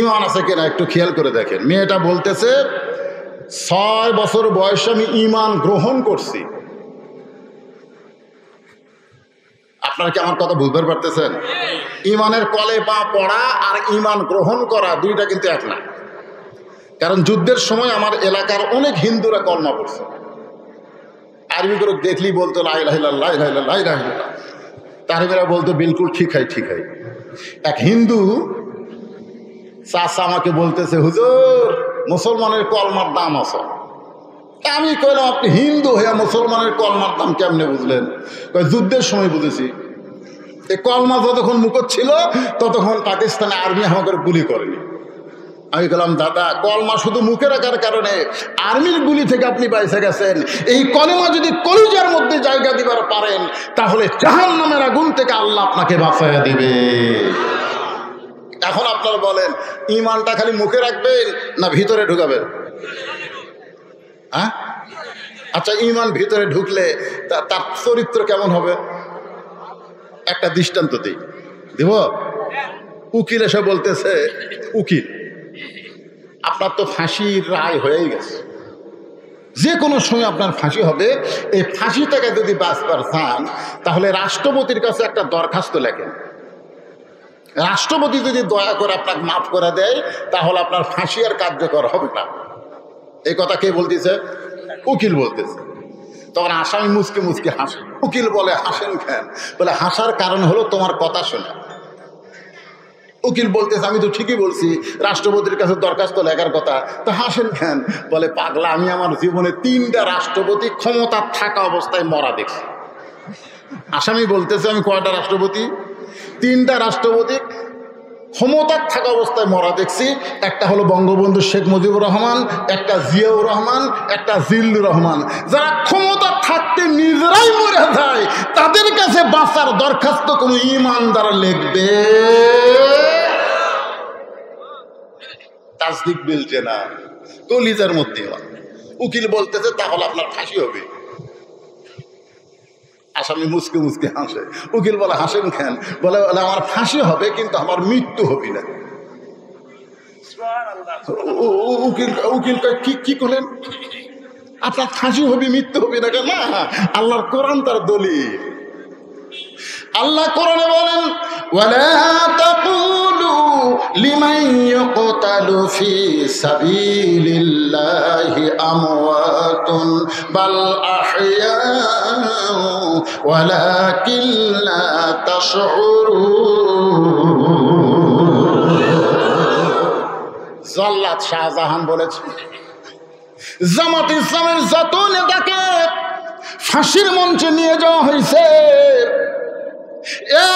ঈমান আছে কিনা, একটু খেয়াল করে দেখেন। মেয়েটা বলতেছে 6 বছর বয়সে আমি ঈমান গ্রহণ করছি। আপনারা কি আমার কথা বুঝতে পারতেছেন? ঈমানের কলেমা পড়া আর ঈমান গ্রহণ করা দুইটা কিন্তু এক না। কারণ যুদ্ধের সময় আমার এলাকার অনেক হিন্দুরা কলমা পড়ছে, আরবি করে দেখলেই বলতো লা ইলাহা ইল্লাল্লাহ, লা ইলাহা ইল্লাল্লাহ, লা ইলাহা ইল্লাল্লাহ। তারপরে বলতো বিলকুল ঠিক হয়। এক হিন্দু চাচা আমাকে বলতেছে, হুজুর মুসলমানের কলমার দাম আছে। আমি কইলাম, আপনি হিন্দু হইয়া মুসলমানের কলমার দাম কেমনে বুঝলেন? যুদ্ধের সময় বুঝেছি। এই কলমা যতক্ষণ মুখত ছিল ততক্ষণ পাকিস্তানে আর্মি আমাকে গুলি করেনি। আমি বললাম, দাদা কলমা শুধু মুখে রাখার কারণে আর্মির গুলি থেকে আপনি বাইসে গেছেন। এই কলমা যদি কলিজার মধ্যে জায়গা দিবার পারেন তাহলে জাহান্নামের আগুন থেকে আল্লাহ আপনাকে বাঁচাইয়া দিবে। এখন আপনারা বলেন, ঈমানটা খালি মুখে রাখবেন না ভিতরে ঢুকাবেন? হ্যাঁ, আচ্ছা, ঈমান ভিতরে ঢুকলে তার চরিত্র কেমন হবে? একটা দৃষ্টান্ত দিব। উকিল এসে বলতেছে, উকিল আপনার তো ফাঁসির রায় হয়েই গেছে, যে কোনো সময় আপনার ফাঁসি হবে। এই ফাঁসি থেকে যদি বাঁচবার চান তাহলে রাষ্ট্রপতির কাছে একটা দরখাস্ত লেখেন। রাষ্ট্রপতি যদি দয়া করে আপনাকে মাফ করে দেয় তাহলে আপনার ফাঁসি আর কার্যকর হবে না। এই কথা কে বলতেছে? উকিল বলতেছে। তখন আসামি মুচকে হাসে। উকিল বলে, হাসেন কেন? বলে, হাসার কারণ হলো তোমার কথা শোনা। উকিল বলতেছে আমি তো ঠিকই বলছি, রাষ্ট্রপতির কাছে দরখাস্ত লেখার কথা। তা হাসেন কেন? বলে পাগলা, আমি আমার জীবনে 3টা রাষ্ট্রপতি ক্ষমতা থাকা অবস্থায় মরা দেখছি। আসামি বলতেছে আমি কয়টা রাষ্ট্রপতি? 3টা রাষ্ট্রপতি ক্ষমতা থাকা অবস্থায় মরা দেখছি। একটা হলো বঙ্গবন্ধু শেখ মুজিবুর রহমান, একটা জিয়াউর রহমান, একটা জিল্লুর রহমান। যারা ক্ষমতা থাকতে নিজেরাই মরে যায়, তাদের কাছে বাঁচার দরখাস্ত কোনো ইমানদার লিখবে? তাসদিক মিলছে না, কলিজার মধ্যে। উকিল বলতেছে তাহলে আপনার ফাঁসি হবে। আসামি মুসকে মুসকে হাসে। উকিল বলে হাসেন কেন? বলে আমার ফাঁসি হবে কিন্তু আমার মৃত্যু হবে না। উকিল কি করলেন? আপনার ফাঁসি হবে মৃত্যু হবে না কেন? না, আল্লাহর কোরআন তার দলিল। আল্লাহ কোরআনে বলেন ওয়ালা তাকুলু লিমান ইয়াকতালু ফি সাবিলিল্লাহি আমওয়াতুন বাল আহইয়াউ ওয়ালাকিন লা তাশউরুন। জল্লাদ শাহজাহান বলেছে জামাত ইসলামের যত নেতাকে ফাঁসির মঞ্চে নিয়ে যাওয়া হয়েছে,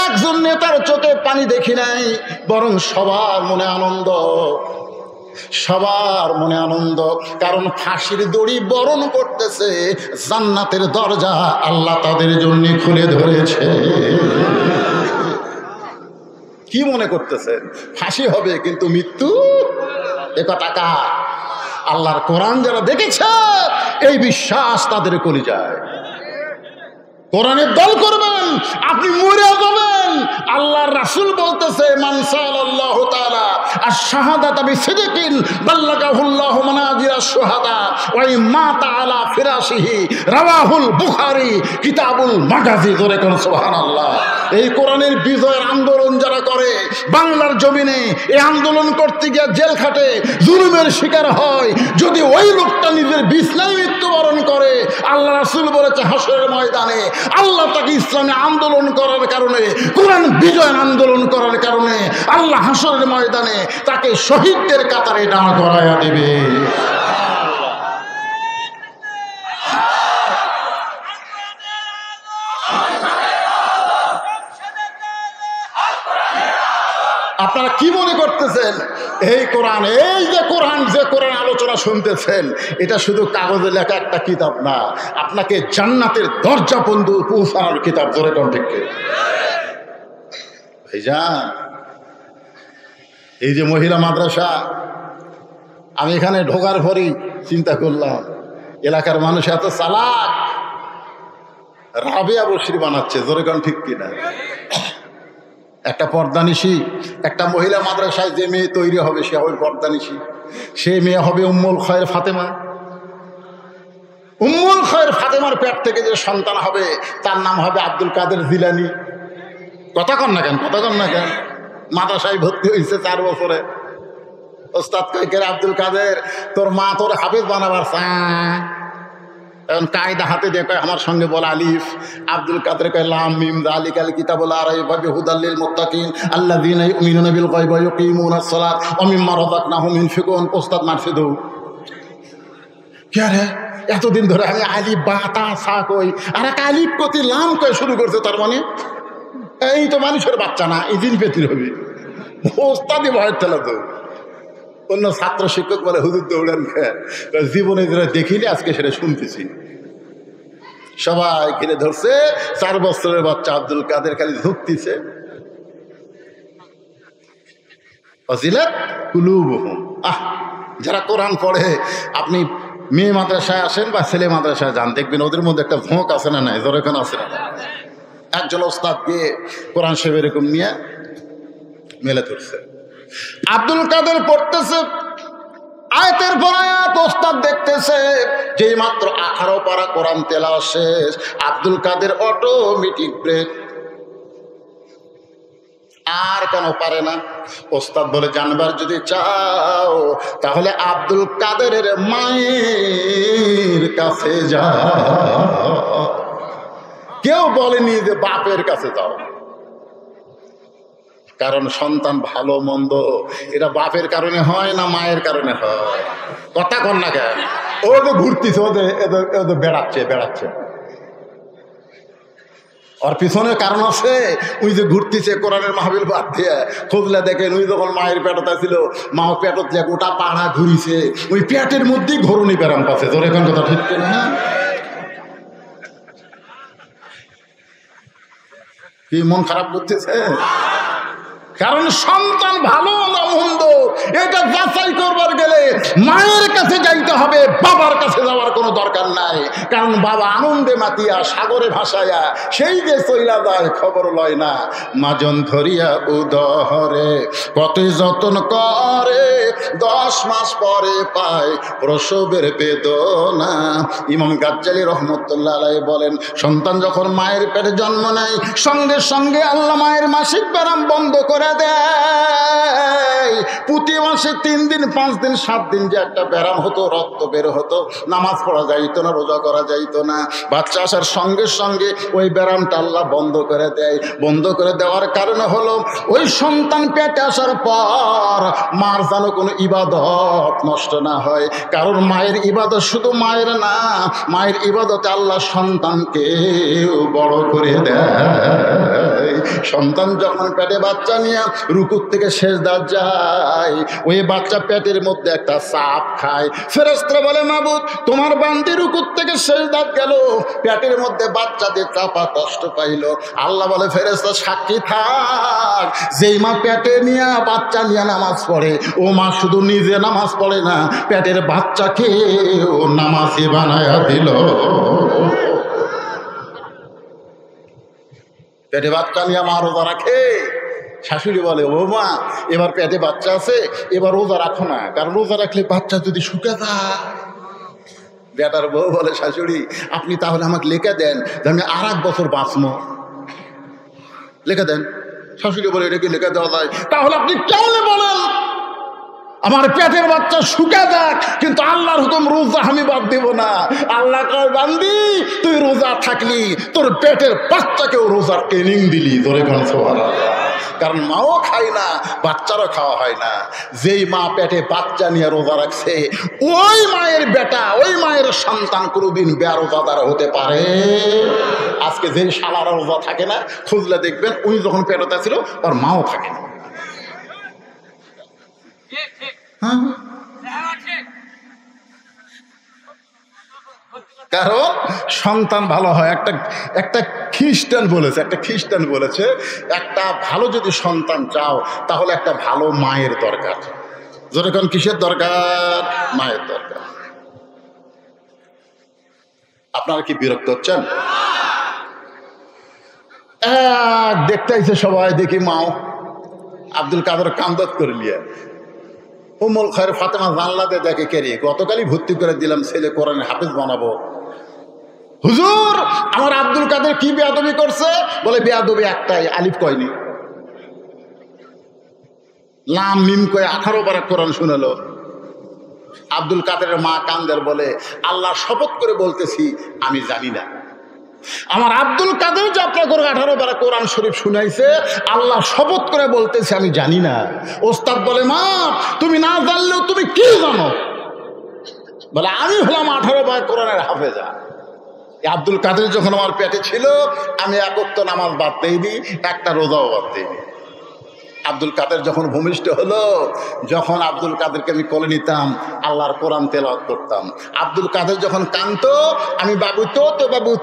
একজন নেতার চোখে পানি দেখি নাই, বরং সবার মনে আনন্দ, সবার মনে আনন্দ। কারণ ফাঁসির দড়ি বরণ করতেছে, জান্নাতের দরজা আল্লাহ তাদের জন্য খুলে ধরেছে। কি মনে করতেছেন? ফাঁসি হবে কিন্তু মৃত্যু? একথা কার? আল্লাহর কোরআন যারা দেখেছে এই বিশ্বাস তাদের কলিজায়। কোরআনের দল করবেন, আপনি মরে যাবেন। আল্লাহর রাসূল বলতেছে মান সাল্লাল্লাহু তাআলা আশ-শাহাদাতা বিসিদকিন বাল্লাগাহুল্লাহু মানাজিরাশ শুহাদা ওয়া মাতা আলা ফিরাশিহি রাওয়াহুল বুখারী কিতাবুল মাগাজি। জোরে কোন সুবহানাল্লাহ। এই কোরআনের বিজয়ের আন্দোলন যারা করে বাংলার জমিনে, এই আন্দোলন করতে গিয়ে জেল খাটে, জুলুমের শিকার হয়, যদি ওই লোকটা নিজের বিছনায় মৃত্যুবরণ করে, আল্লাহ রাসূল বলেছে হাসরের ময়দানে আল্লাহ তাকে ইসলামে আন্দোলন করার কারণে, কোরআন বিজয়ের আন্দোলন করার কারণে আল্লাহ হাসরের ময়দানে তাকে শহীদদের কাতারে দাঁড় করাইয়া দেবে। আপনারা কি মনে করতেছেন এই কোরআন, এই যে কোরআন আলোচনা শুনতেছেন, এটা শুধু কাগজে লেখা একটা কিতাব না, আপনাকে জান্নাতের দরজা পর্যন্ত পৌঁছানোর কিতাব। জোরে কোন ঠিক? ভাইজান, এই যে মহিলা মাদ্রাসা, আমি এখানে ঢোকার পরই চিন্তা করলাম এলাকার মানুষ এত চালাক, রাবেয়া বসির বানাচ্ছে। জোরে কোন ঠিক কিনা? একটা পর্দানিশী, একটা মহিলা মাদ্রাসায় যে মেয়ে তৈরি হবে সে হবে পর্দানিশী। সে মেয়ে হবে উম্মুল খয়ের ফাতেমা। উম্মুল খয়ের ফাতেমার পেট থেকে যে সন্তান হবে তার নাম হবে আব্দুল কাদের জিলানী। কথা কন না কেন? মাদ্রাসায় ভর্তি হয়েছে 4 বছরে। ওস্তাদ কয় আব্দুল কাদের তোর মা তোর হাফেজ বানাবার এখন কায়দা হাতে দিয়ে কয় আমার সঙ্গে বলা আলিফ। আব্দুল কাদের কয় লাম মিম যালিকাল কিতাবুল লা রাইবা ফিহি হুদাল লিল মুত্তাকিন আল্লাযীনা ইউমিনুনা বিল গায়বি ওয়া ইউকিমুনাস সালাত ওয়া মিম্মা রাযাকনাহুম ইউনফিকুন। ওস্তাদ মারছে দৌ। কে রে এতদিন ধরে আমি আলিফ বা তা সা কই, আর এক আলিফ কতি লাম কয় শুরু করছে, তার মানে এই তো মানুষের বাচ্চা না, এই দিন পেতির হবে। ওস্তাদই ভয়ের ঠেলা তো। অন্য ছাত্র শিক্ষক বলে হুজুর দৌড়ান খেয়ে জীবনে যেটা দেখিনি আজকে সেটা শুনতেছি। সবাই ঘিরে ধরছে, 4 বছরের বাচ্চা আব্দুল কাদের খালি ঝুঁকতেছে। যারা কোরআন পড়ে, আপনি মেয়ে মাদ্রাসায় আসেন বা ছেলে মাদ্রাসায় যান, দেখবেন ওদের মধ্যে একটা ঝোঁক আছে না নাই? জোরেখান আছে না? একজন ওস্তাদ গিয়ে কোরআন শরীফ এরকম নিয়ে মেলে ধরছে, আব্দুল কাদের পড়তেছে আয়াতের পর আয়াত, ওস্তাদ দেখতেছে। যেই মাত্র 18 পারা কোরআন তেলাওয়াত শেষ, আব্দুল কাদের অটোমেটিক ব্রেক। আর কেন পারে না? ওস্তাদ বলে জানবার যদি চাও তাহলে আব্দুল কাদেরের মায়ের কাছে যাও। কেউ বলেনি যে বাপের কাছে যাও। কারণ সন্তান ভালো মন্দ এটা বাপের কারণে হয় না মায়ের কারণে হয়? কথা কন না কেন? ও তো ঘুরতেছে, ওদের বেড়াচ্ছে ওর পিছনে কারণ আছে। ওই যে ঘুরতেছে কোরআনের মাহফিল বাদ দিয়ে খুঁজলে দেখেন ওই যখন মায়ের পেটটা ছিল, মা পেটত যে গোটা পাড়া ঘুরিছে, ওই পেটের মধ্যেই ঘরুনি ব্যারাম পাচ্ছে। তোর এখন কথা ঠিক না? কি মন খারাপ করতেছে? কারণ সন্তান ভালো না মন্দ এটা যাচাই করবার গেলে মায়ের কাছে যাইতে হবে, বাবার কাছে যাওয়ার কোনো দরকার নাই। কারণ বাবা আনন্দে মাতিয়া সাগরে ভাসাইয়া সেই যে চইলা যায় খবর লয় না। মাজন ধরিয়া উদহরে কত যতন করে, 10 মাস পরে পায় প্রসবের বেদনা। ইমাম গাজ্জালী রহমতুল্লাহ আলাইহি বলেন, সন্তান যখন মায়ের পেটে জন্ম নেয় সঙ্গে সঙ্গে আল্লাহ মায়ের মাসিক ব্যারাম বন্ধ করে দেয়। প্রতি মাসে 3 দিন 5 দিন 7 দিন যে একটা ব্যারাম হতো, রক্ত বের হতো, নামাজ পড়া যাইতো না, রোজা করা যাইতো না, বাচ্চা আসার সঙ্গে সঙ্গে ওই ব্যারামটা আল্লাহ বন্ধ করে দেয়। বন্ধ করে দেওয়ার কারণে হলো ওই সন্তান পেটে আসার পর মার যেন কোনো ইবাদত নষ্ট না হয়। কারণ মায়ের ইবাদত শুধু মায়ের না, মায়ের ইবাদতে আল্লাহ সন্তানকে বড় করে দেয়। সন্তান যখন পেটে বাচ্চা নিয়ে রুকুর থেকে সেজদা যায়, ওই বাচ্চা পেটের মধ্যে একটা চাপ খায়। ফেরেশতারা বলে, মাবুদ তোমার বান্দি রুকুর থেকে সেজদাত গেল, পেটের মধ্যে বাচ্চাদের চাপা কষ্ট পাইল। আল্লাহ বলে, ফেরেশতা সাক্ষী থাক, যেই মা পেটে নিয়ে বাচ্চা নিয়ে নামাজ পড়ে, ও মা শুধু নিজে নামাজ পড়ে না, পেটের বাচ্চাকে ও নামাজি বানায়া দিল। পেটে বাচ্চা নিয়ে মা রোজা রাখে। শাশুড়ি বলে, ও মা এবার পেটে বাচ্চা আছে, এবার রোজা রাখো না, কারণ রোজা রাখলে বাচ্চা যদি শুকে যায়। বেটার বউ বলে, শাশুড়ি আপনি তাহলে আমাকে লিখে দেন যে আমি আর 1 বছর বাঁচবো, লিখে দেন। শাশুড়ি বলে, এটা কি লিখে দেওয়া যায়? তাহলে আপনি কেমনে বলেন আমার পেটের বাচ্চা শুকে যাক, কিন্তু আল্লাহর হুকুম রোজা আমি বাদ দেব না। আল্লাহ কয়, বান্দি তুই রোজা থাকলি, তোর পেটের বাচ্চাকেও রোজার ট্রেনিং দিলি। তোরে কোন সুবহানাল্লাহ। কারণ মাও খায় না, বাচ্চারও খাওয়া হয় না। যেই মা পেটে বাচ্চা নিয়ে রোজা রাখছে, ওই মায়ের বেটা, ওই মায়ের সন্তান কোনোদিন বেরোজাদার হতে পারে? আজকে যেই শালারা রোজা থাকে না, খুঁজলে দেখবেন উনি যখন পেটে ছিল ওর মাও থাকে না। কারণ সন্তান ভালো হয়। একটা খ্রিস্টান বলেছে একটা ভালো যদি সন্তান চাও তাহলে একটা ভালো মায়ের দরকার। যেরকম কিসের দরকার? মায়ের দরকার। আপনারা কি বিরক্ত হচ্ছেন? দেখতে আইছে সবাই, দেখি মাও আব্দুল কাদের কামদত করে নিয়ে উম্মুল খায়ের ফাতেমা জানলাতে দেখে, কেরি গতকালই ভর্তি করে দিলাম ছেলে কোরআনের হাফেজ বানাবো। হুজুর আমার আব্দুল কাদের কি বেয়াদবি করছে? বলে, বেয়াদবি একটাই, আলিফ কয়নি, লাম মিম কয়ে 18 বার কোরআন শুনালো। আব্দুল কাদেরের মা কান্দের বলে, আল্লাহ শপথ করে বলতেছি আমি জানি না। আমার আব্দুল কাদের যে আপনার 18 বার কোরআন শরীফ শুনাইছে, আল্লাহ শপথ করে বলতেছে আমি জানি না। ওস্তাদ বলে, মা তুমি না জানলেও তুমি কি জানো? বলে, আমি হলাম 18 বার কোরআনের হাফেজা। আব্দুল কাদের যখন আমার পেটে ছিল, আমি 1 ওয়াক্ত নামাজ বাদ দেইনি, একটা রোজাও বাদ দেইনি। আব্দুল কাদের যখন ভূমিষ্ঠ হলো, যখন আব্দুল কাদেরকে আমি কোলে নিতাম, আল্লাহর কোরআন তেলাওয়াত করতাম। আব্দুল কাদের যখন কাঁদতো, আমি বাবু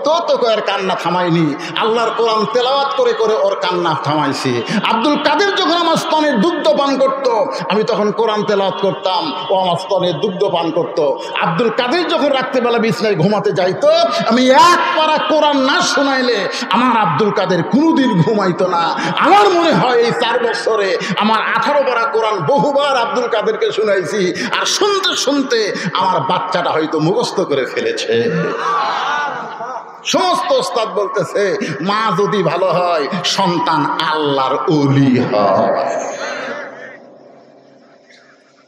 তো এর কান্না থামাইনি, আল্লাহর কোরআন তেলাওয়াত করে করে ওর কান্না থামাইছি। আব্দুল কাদের যখন আমার স্তনের দুগ্ধ পান করত, আমি তখন কোরআন তেলাওয়াত করতাম, ও আমার স্তনের দুগ্ধ পান করত। আব্দুল কাদের যখন রাত্রিবেলা বিছানায় ঘুমাতে যাইতো, আমি 1 পারা কোরআন না শোনাইলে আমার আব্দুল কাদের কোনোদিন ঘুমাইতো না। আমার মনে হয় এই 4 বছর আমার 18 পারা কোরআন বহুবার আব্দুল কাদেরকে শুনাইছি, আর শুনতে শুনতে আমার বাচ্চাটা হয়তো মুখস্থ করে ফেলেছে। সমস্ত ওস্তাদ বলতেছে, মা যদি ভালো হয় সন্তান আল্লাহর ওলি হয়।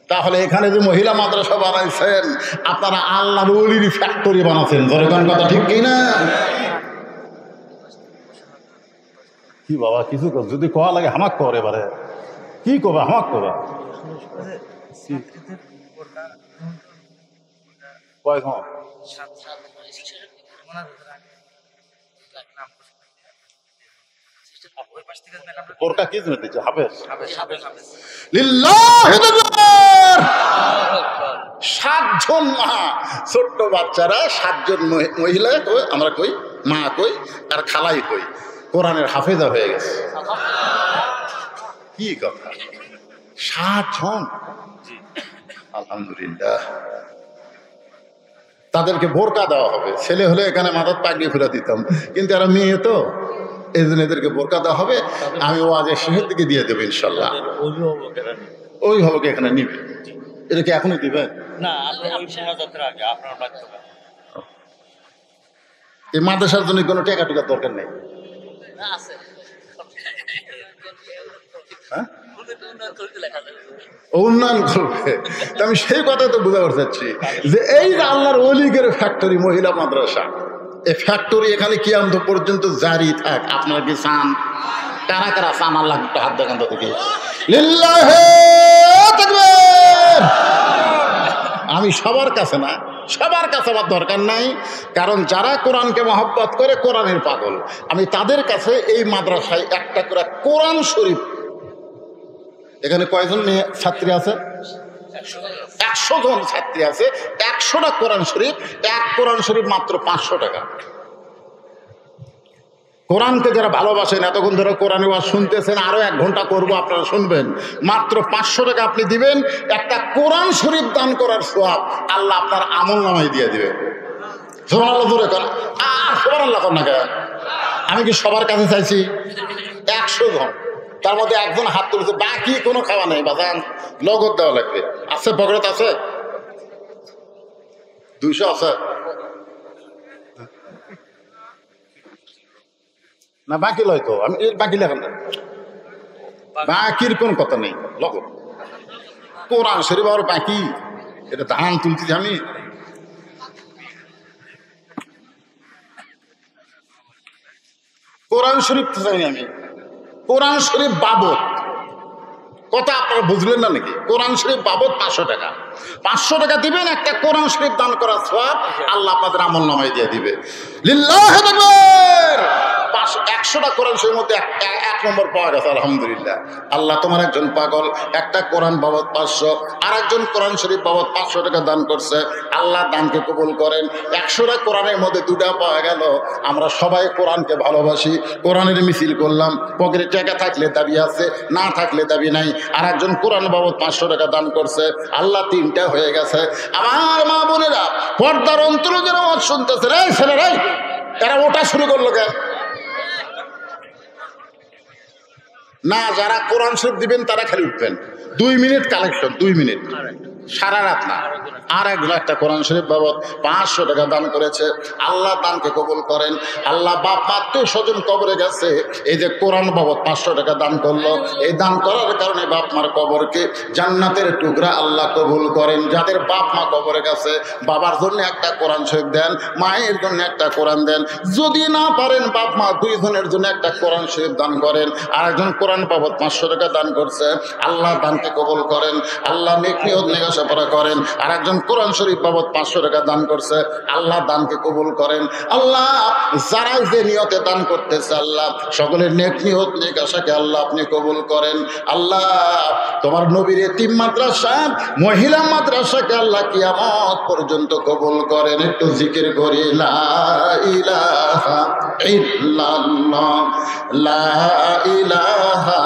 তাহলে এখানে যে মহিলা মাদ্রাসা বানাইছেন, আপনারা আল্লাহর ওলির ফ্যাক্টরি বানাচ্ছেন। যেরকম কথা ঠিক কিনা? কি বাবা কিছু যদি কোয়া লাগে হামাক কর, এবারে কি কবা হামাক কবা বোরকা কি জন্য দিচ্ছে? হাফেজ। লিল্লাহি আকবার। 7 জন মা, ছোট্ট বাচ্চারা 7 জন মহিলা কই, আমরা কই মা কই আর খালাই কই, কোরআনের হাফেজা হয়ে গেছে। কি কথা, 7 জন, আলহামদুলিল্লাহ। তাদেরকে বোরকা দেওয়া হবে। ছেলে হলে এখানে মাথার পাগড়ি ফেলে দিতাম, কিন্তু এরা মেয়ে তো, এই জন্য এদেরকে বোরকা দেওয়া হবে। আমি ওয়াজের শেষের দিকে দিয়ে দেবো ইনশাল্লাহ। অভিভাবক এখানে নিবে। এটা কি এখনই দিবেন? এই মাদ্রাসার জন্য কোনো টাকা টুকার দরকার নেই। হ্যাঁ, উন্নয়ন করবে। আমি সেই কথা তো বুঝা করতে যে এই যে আল্লাহর ওলিগের ফ্যাক্টরি মহিলা মাদ্রাসা, এই ফ্যাক্টরি এখানে কিয়ামত পর্যন্ত জারি থাক। আপনারা কি চান? কারা কারা চান? আল্লাহ একটু হাত দেখান তো দেখি। লিল্লাহি তাকবীর। আমি সবার কাছে না, সবার কাছে আমার দরকার নাই, কারণ যারা কোরআনকে মহব্বত করে, কোরআনের পাগল, আমি তাদের কাছে এই মাদ্রাসায় একটা করে কোরআন শরীফ। এখানে কয়জন মেয়ে ছাত্রী আছে? 100 জন ছাত্রী আছে। 100টা কোরআন শরীফ, এক কোরআন শরীফ মাত্র 500 টাকা। কোরআনকে যারা ভালোবাসেন, এতক্ষণ ধরে কোরআন ওয়াজ শুনতেছেন, আরো 1 ঘন্টা করবো, আপনারা শুনবেন। মাত্র 500 টাকা আপনি দিবেন, একটা কোরআন শরীফ দান করার সওয়াব আল্লাহ আপনার আমল নামায় দিয়ে দিবে। সুবহানাল্লাহ জোরে কর। আর সুবহানাল্লাহ কর না কেন? আমি কি সবার কাছে চাইছি? 100 জন, তার মধ্যে 1 জন হাত তুলেছে, বাকি কোনো খাওয়া নেই। বাজান নগদ দেওয়া লাগবে। আছে পকেট আছে? 200 আছে না? বাকি লয় তো, আমি বাকি লেখেন না, বাকির কোন কথা নেই। লগদ কোরআন শরীফ আর বাকি, এটা ধান তুলছি আমি। কোরআন শরীফ তো চাই আমি, কোরআন শরীফ বাবদ কথা আপনারা বুঝলেন না নাকি? কোরআন শরীফ বাবদ 500 টাকা। 500 টাকা দিবেন, একটা কোরআন শরীফ দান করার সওয়াব আল্লাহ আপনাদের আমল নামায় দিয়ে দিবে। লিল্লাহি তাকবীর। 100টা কোরআন শরীফের মধ্যে 1 নম্বর পাওয়া গেছে, আলহামদুলিল্লাহ। আল্লাহ তোমার একজন পাগল একটা কোরআন বাবদ 500, আর একজন কোরআন শরীফ বাবদ 500 টাকা দান করছে। আল্লাহ দানকে কবুল করেন। 100টা কোরআনের মধ্যে 2টা পাওয়া গেল। আমরা সবাই কোরআনকে ভালোবাসি, কোরআনের মিছিল করলাম। পকেটে টাকা থাকলে দাবি আছে, না থাকলে দাবি নাই। আর একজন কোরআন বাবদ 500 টাকা দান করছে। আল্লাহ 3টা হয়ে গেছে। আমার মা বোনেরা, পর্দার অন্তরে যারা ওয়াজ শুনতেছে, রে ছেলেরা, এরা ওটা শুরু করলো কেন? না, যারা কোরআন শরীফ দিবেন তারা খালি উঠবেন। 2 মিনিট কালেকশন, 2 মিনিট, সারা রাত না। আর একজন একটা কোরআন শরীফ বাবদ 500 টাকা দান করেছে। আল্লাহ দানকে কবুল করেন। আল্লাহ বাপ মা আত্মীয় স্বজন কবরে গেছে, এই যে কোরআন বাবদ 500 টাকা দান করলো, এই দান করার কারণে বাপ মার কবরকে জান্নাতের টুকরা আল্লাহ কবুল করেন। যাদের বাপ মা কবরে গেছে, বাবার জন্য একটা কোরআন শরীফ দেন, মায়ের জন্য একটা কোরআন দেন। যদি না পারেন বাপ মা 2 জনের জন্য একটা কোরআন শরীফ দান করেন। আর একজন কোরআন বাবদ 500 টাকা দান করছে, আল্লাহ দানকে কবুল করেন। আল্লাহ নেক নিয়ত নেগাসাপড়া করেন। আর একজন কোরআন শরীফ বাবদ 500 টাকা দান করছে, আল্লাহ দানকে কবুল করেন। আল্লাহ যারা যে নিয়তে দান করতেছে, আল্লাহ সকলের নেক নিয়ত নেগাসাকে আল্লাহ আপনি কবুল করেন। আল্লাহ তোমার নবীর এতিম মাদ্রাসা, মহিলা মাদ্রাসাকে আল্লাহ কিয়ামত পর্যন্ত কবুল করেন। একটু জিকির করি, লা ইলাহা ইল্লাল্লাহ, লা ইলাহা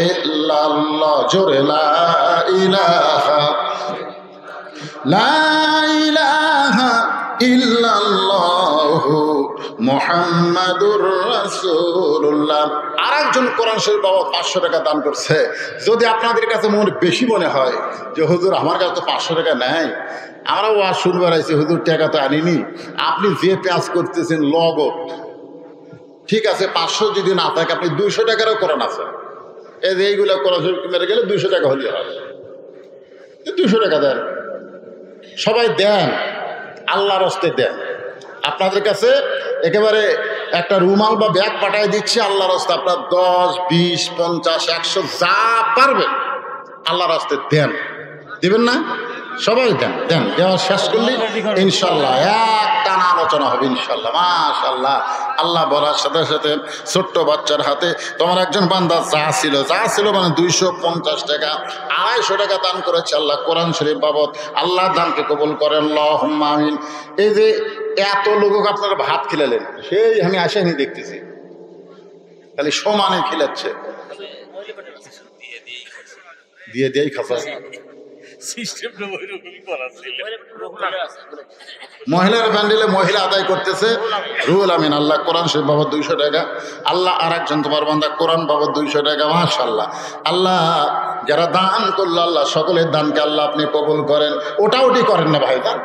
ইল্লাল্লাহ, জোরে লা ইলাহা, লা ইলাহা ইল্লাল্লাহু মুহাম্মাদুর রাসূলুল্লাহ। আর একজন কোরআন শরীফ বাবা 500 টাকা দান করছে। যদি আপনাদের কাছে বেশি মনে হয় যে হুজুর আমার কাছে তো 500 টাকা নেই, আমরা ওয়াজ শুনবার আইছি, হুজুর টাকা তো আনিনি, আপনি যে পেঁয়াজ করতেছেন লগত, ঠিক আছে 500 যদি না থাকে আপনি 200 টাকারও কোরআন আছে, এই যে এইগুলো কোরআন শরীফ কিনে গেলে 200 টাকা হলে হয়, 200 টাকা দেন, সবাই দেন, আল্লাহর হস্তে দেন। আপনাদের কাছে একেবারে একটা রুমাল বা ব্যাগ পাঠিয়ে দিচ্ছি, আল্লাহর রাস্তায় আপনার 10, 20, 50, 100 যা পারবেন আল্লাহর রাস্তায় দেন। দিবেন না? সবাই দেন। দেন, দেওয়া শেষ করলে ইনশাল্লাহ একটানা আলোচনা হবে ইনশাল্লাহ। মাশাআল্লাহ। আল্লাহ বলার সাথে সাথে ছোট্ট বাচ্চার হাতে তোমার একজন বান্দা যা ছিল মানে 250 টাকা, 250 টাকা দান করেছে আল্লাহ কোরআন শরীফ বাবদ। আল্লাহ দানকে কবুল করেন, আল্লাহুম্মা আমিন। এই যে এত লোক আপনারা ভাত খিলালেন, সেই আমি আসেনি দেখতেছি, খালি সমানে খিলাচ্ছে, দিয়ে দিয়েই খাচ্ছে। মহিলার প্যান্ডেলে মহিলা আদায় করতেছে রুহুল আমিন আল্লাহ কোরআন শরীফ বাবদ 200 টাকা। আল্লাহ আর একজন তোমার বান্দা কোরআন বাবদ 200 টাকা। মাশাআল্লাহ। আল্লাহ যারা দান করলো আল্লাহ সকলের দানকে আল্লাহ আপনি কবুল করেন। ওটাউটি করেন না ভাই, দান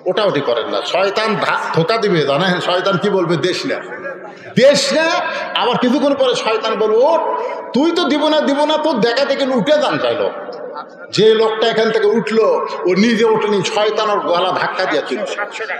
ওটাউটি করেন না, শয়তান ধোকা দিবে। জানেন শয়তান কি বলবে? দেশ না, দেশ না। আবার কিছুক্ষণ পরে শয়তান বলবো ও তুই তো দিব না, তোর দেখা থেকে উঠে দান চাইলো। যে লোকটা এখান থেকে উঠলো ও নিজে ওঠেনি, শয়তান ওর গলা ধাক্কা দিয়েছিল।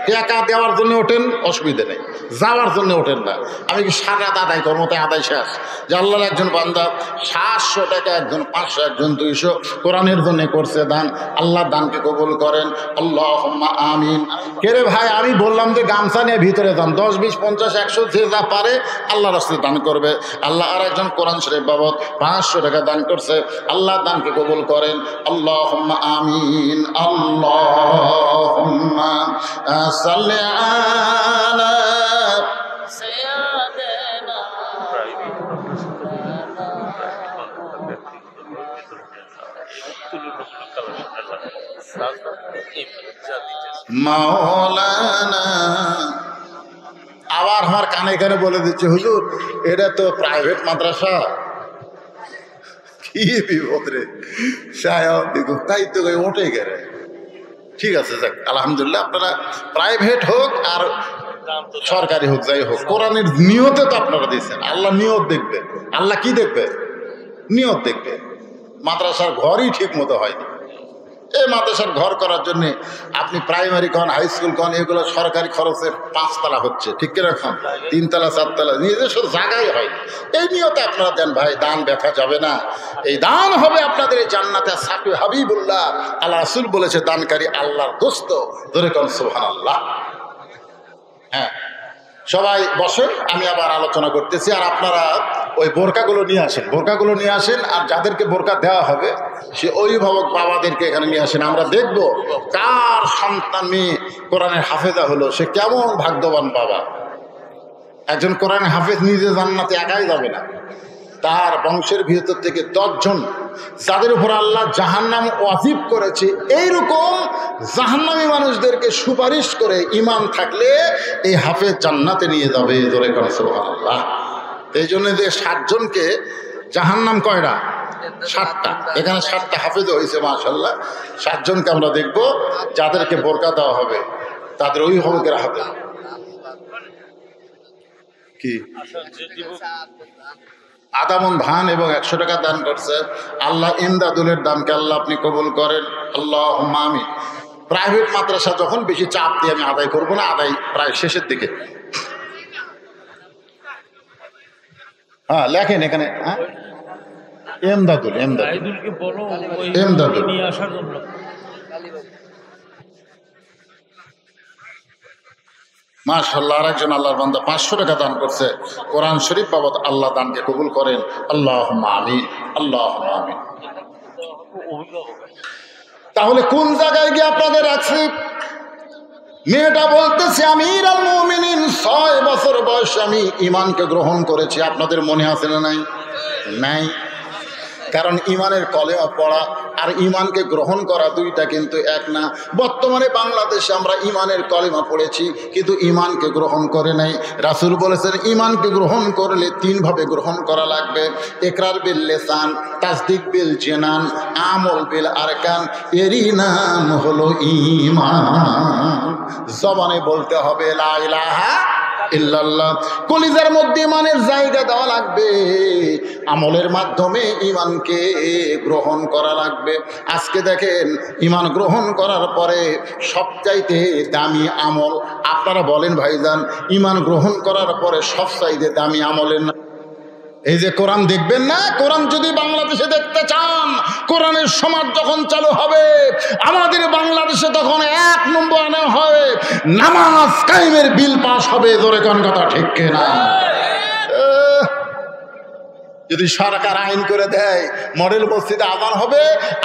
টাকা দেওয়ার জন্য ওঠেন, অসুবিধা নেই, যাওয়ার জন্য ওঠেন না। আমি কি সারা আদায় করবো, তাই আদায় শেষ। যে আল্লাহর একজন বান্দা 700 টাকা, একজন 500, একজন 200 কোরআনের জন্য করছে দান। আল্লাহ দানকে কবুল করেন, আল্লাহুম্মা আমিন। কে রে ভাই, আমি বললাম যে গামছা নিয়ে ভিতরে দান, 10, 20, 50, 100 যে যা পারে আল্লাহ রাস্তায় দান করবে। আল্লাহ আর একজন কোরআন শরীফ বাবদ 500 টাকা দান করছে। আল্লাহ দানকে কবুল করেন, আল্লাহুম্মা আমিন। আল্লাহুম্মা সাল্লি আলা সাইয়্যিদিনা মাওলানা। আবার আমার কানে কানে বলে দিচ্ছে হুজুর এটা তো প্রাইভেট মাদ্রাসা। কি বিপদ রে সাহেব, তাই তো ওঠে গেলে। ঠিক আছে, যাক আলহামদুলিল্লাহ। আপনারা প্রাইভেট হোক আর সরকারি হোক, যাই হোক, কোরআনের নিয়তে তো আপনারা দিয়েছেন। আল্লাহ নিয়ত দেখবে। আল্লাহ কি দেখবে? নিয়ত দেখবে। মাদ্রাসার ঘরই ঠিক মতো হয়নি। এই মাদ্রাসার ঘর করার জন্য আপনি প্রাইমারি কন, হাই স্কুল কন, এগুলো সরকারি খরচে 5 তলা হচ্ছে, ঠিক কিরকম 3 তলা 4 তলা, নিজস্ব জায়গায় হয়। এই নিয়তে আপনারা দেন ভাই, দান ব্যথা যাবে না। এই দান হবে আপনাদের এই জান্নাতে সাফি হাবিবুল্লাহ। আল্লাহ রাসূল বলেছে দানকারী আল্লাহর দোস্ত। ধরে কোন সুবহানাল্লাহ। হ্যাঁ, সবাই বসেন, আমি আবার আলোচনা করতেছি। আর আপনারা ওই বোরকাগুলো নিয়ে আসেন, বোরকাগুলো নিয়ে আসেন। আর যাদেরকে বোরকা দেওয়া হবে সে অভিভাবক বাবাদেরকে এখানে নিয়ে আসেন। আমরা দেখব কার সন্তান মেয়ে কোরআনের হাফেজা হলো, সে কেমন ভাগ্যবান বাবা। একজন কোরআনের হাফেজ নিজে জান্নাতে একাই যাবে না, তার বংশের ভিতর থেকে 10 জন যাদের উপর আল্লাহ জাহান্নাম ওয়াজিব করেছে, এইরকম জাহান্নামী মানুষদেরকে সুপারিশ করে ঈমান থাকলে এই হাফেজ জান্নাতে নিয়ে যাবে। জোরে করে সুবহানাল্লাহ। এই জন্য যে 60 জনকে জাহান্নাম কয়টা? 7টা। এখানে 7টা হাফেজ হয়েছে মাশাআল্লাহ। 7 জনকে আমরা দেখব যাদেরকে বোরকা দেওয়া হবে তাদের অভিভাবকের হাতে। কি আধা মণ ধান এবং 100 টাকা দান করছে। আল্লাহ ইমদাদুলের দানকে আল্লাহ আপনি কবুল করেন, আল্লাহুম্মা আমিন। প্রাইভেট মাদ্রাসা যখন বেশি চাপ দিয়ে আমি আদায় করব না, আদায় প্রায় শেষের দিকে। হ্যাঁ লেখেন এখানে, হ্যাঁ এমদাদুল, এমদাদুল। মাশাআল্লাহ। আর একজন আল্লাহর বান্দা 500 টাকা দান করছে কোরআন শরীফ বাবদ। আল্লাহ দানকে কবুল করেন, আল্লাহুম্মা আমিন, আল্লাহুম্মা আমিন। তাহলে কোন জায়গায় গিয়ে আপনাদের রাখছি? মেয়েটা বলতেছে আমিরুল মুমিনিন 6 বছর বয়সে আমি ঈমানকে গ্রহণ করেছি। আপনাদের মনে আছে না? নাই নাই। কারণ ঈমানের কলেমা পড়া আর ঈমানকে গ্রহণ করা দুইটা কিন্তু এক না। বর্তমানে বাংলাদেশে আমরা ঈমানের কলেমা পড়েছি কিন্তু ঈমানকে গ্রহণ করে নাই। রাসূল বলেছেন ঈমানকে গ্রহণ করলে 3 ভাবে গ্রহণ করা লাগবে। ইকরার বিল লিসান, তাসদিক বিল জিনান, আমল বিল আরকান। এরই নাম হলো ঈমান। জবানে বলতে হবে লা ইলাহা ইল্লাল্লাহ। কলিজার মধ্যে ইমানের জায়গা দেওয়া লাগবে, আমলের মাধ্যমে ইমানকে গ্রহণ করা লাগবে। আজকে দেখেন ইমান গ্রহণ করার পরে সবচাইতে দামি আমল, আপনারা বলেন ভাইজান, ইমান গ্রহণ করার পরে সবচাইতে দামি আমলের না এই যে কোরআন দেখবেন না, কোরআন যদি বাংলাদেশে দেখতে চান, কোরআনের সমাজ যখন চালু হবে আমাদের বাংলাদেশে, তখন 1 নম্বর আনা হবে নামাজ কায়েমের বিল পাস হবে। জোরে কোন কথা ঠিক কিনা? যদি সরকার আইন করে দেয় মডেল মসজিদে আজান হবে,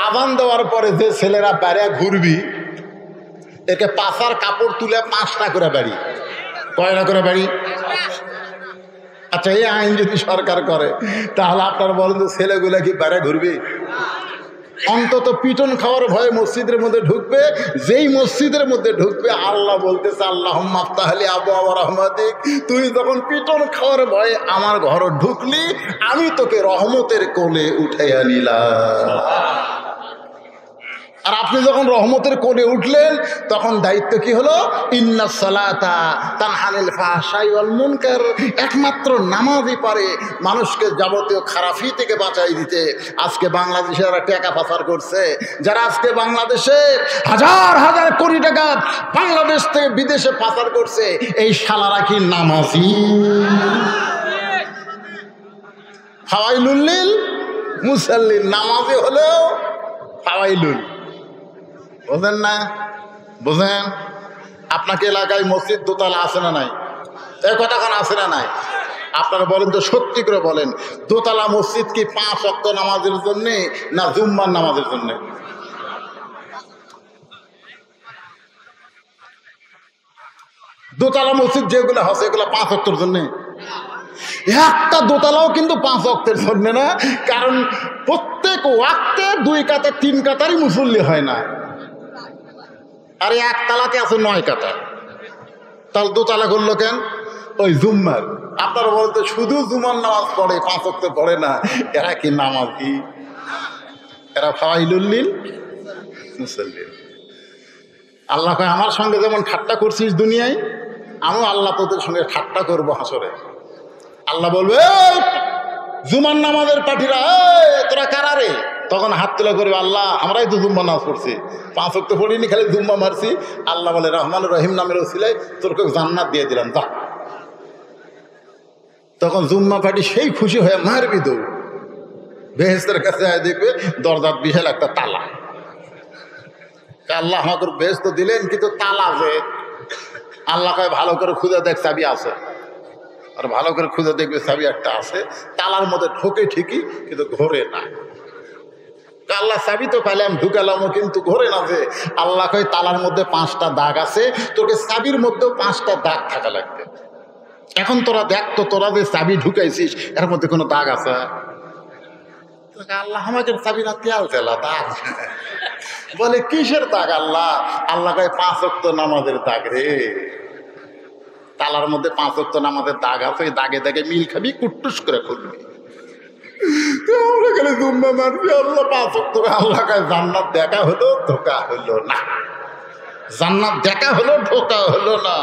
আজান দেওয়ার পরে যে ছেলেরা বাইরে ঘুরবি একে পাশার কাপড় তুলে 5টা করে বাড়ি, কয়টা করে বাড়ি? আচ্ছা, এই আইন যদি সরকার করে তাহলে আপনারা বলেন তো ছেলেগুলা কি বাইরে ঘুরবে? অন্তত পিটন খাওয়ার ভয়ে মসজিদের মধ্যে ঢুকবে। যেই মসজিদের মধ্যে ঢুকবে আল্লাহ বলতেছে আল্লাহুম্মা আফতাহলি আবওয়াবা রাহমাতিক, তুই যখন পিটন খাওয়ার ভয়ে আমার ঘরে ঢুকলি আমি তোকে রহমতের কোলে উঠাইয়া নিলাম। আর আপনি যখন রহমতের কোলে উঠলেন তখন দায়িত্ব কি হলো? ইন্নাস সালাতা তানহা আনিল ফাহশাই ওয়াল মুনকার। একমাত্র নামাজই পারে মানুষকে যাবতীয় খারাপি থেকে বাঁচাই দিতে। আজকে বাংলাদেশে যারা টাকা পাচার করছে, যারা আজকে বাংলাদেশে হাজার হাজার কোটি টাকা বাংলাদেশ থেকে বিদেশে পাচার করছে, এই শালারা কি নামাজি? ফাওয়াইলুল লিল মুসাল্লিন, নামাজি হলেও ফাওয়াইলুল। বোঝেন না? বোঝেন? আপনাকে এলাকায় মসজিদ দোতলা আছে না নাই? এই কথাখান আছে না নাই? আপনারা বলেন তো, সত্যি করে বলেন, দোতলা মসজিদ কি 5 ওয়াক্ত নামাজের জন্যে না জুম্মার নামাজের জন্যে? দোতলা মসজিদ যেগুলো আছে এগুলো 5 ওয়াক্তের জন্যে। একটা দোতলাও কিন্তু 5 ওয়াক্তের জন্য না, কারণ প্রত্যেক ওয়াক্তে 2 কাতা 3 কাতারই মুসল্লি হয় না। আরে একতলাতে আছে 9 কাতার, তাহলে দোতলা করলো কেন? ওই জুম্মার। আপনারা বলতে শুধু জুমার নামাজ পড়ে, 5 ওয়াক্ত পড়ে না, এরা কি নামাজি? এরা ফাওয়াইলুল লিল মুসাল্লিন। আল্লাহ কয় আমার সঙ্গে যেমন ঠাট্টা করছিস দুনিয়ায়, আমিও আল্লাহ তোদের সঙ্গে ঠাট্টা করবো হাসরে। আল্লাহ বলবে জুমার নামাজের পাঠিরা, তোরা কারা রে? তখন হাত তোলা করবে, আল্লাহ আমরাই তো জুম্মা নামাজ পড়ছি, 5 ওয়াক্ত পড়িনি, খালি জুম্মা মারছি। আল্লাহ বলে রহমান রহিম নামের ওসিলায় তোরকে জান্নাত দিয়ে দিলাম, যা। তখন জুম্মা পাটি সেই খুশি হয়ে মারবি দৌড়, বেহেস্তের কাছে দেখবে দরজার বিশাল একটা তালা। আল্লাহ আমাকে বেহেস্ত দিলেন, কিন্তু তালা যে। আল্লাহ কয় ভালো করে খুঁজে দেখ, চাবি আছে। আর ভালো করে খুঁজে দেখবে চাবি একটা আছে, তালার মধ্যে ঢোকে ঠিকই কিন্তু ঘোরে না। আল্লাহ চাবি তো পাইলাম, ঢুকালামও, কিন্তু ঘোরে না যে। আল্লাহ কয় তালার মধ্যে 5টা দাগ আছে, তোকে চাবির মধ্যেও 5টা দাগ থাকা লাগবে। এখন তোরা দেখ তো, তোরা যে চাবি ঢুকাইছিস এর মধ্যে কোনো দাগ আছে? আল্লাহ আমাকে চাবি না তেল তেলা দাগ। বলে কিসের দাগ আল্লাহ? আল্লাহ কয় 5 ওয়াক্ত নামাজের দাগ রে। তালার মধ্যে 5 ওয়াক্ত নামাজের দাগ আছে, এই দাগে দাগে মিল খাবি, কুট্টুস করে খুলবি। আমরা গেলে জুম্মা মারবি, আল্লাহ 5 ওয়াক্ত। আল্লাহ কয় জান্নাত দেখা হলো, ধোকা হলো না। জান্নাত দেখা হলো, ধোকা হলো না।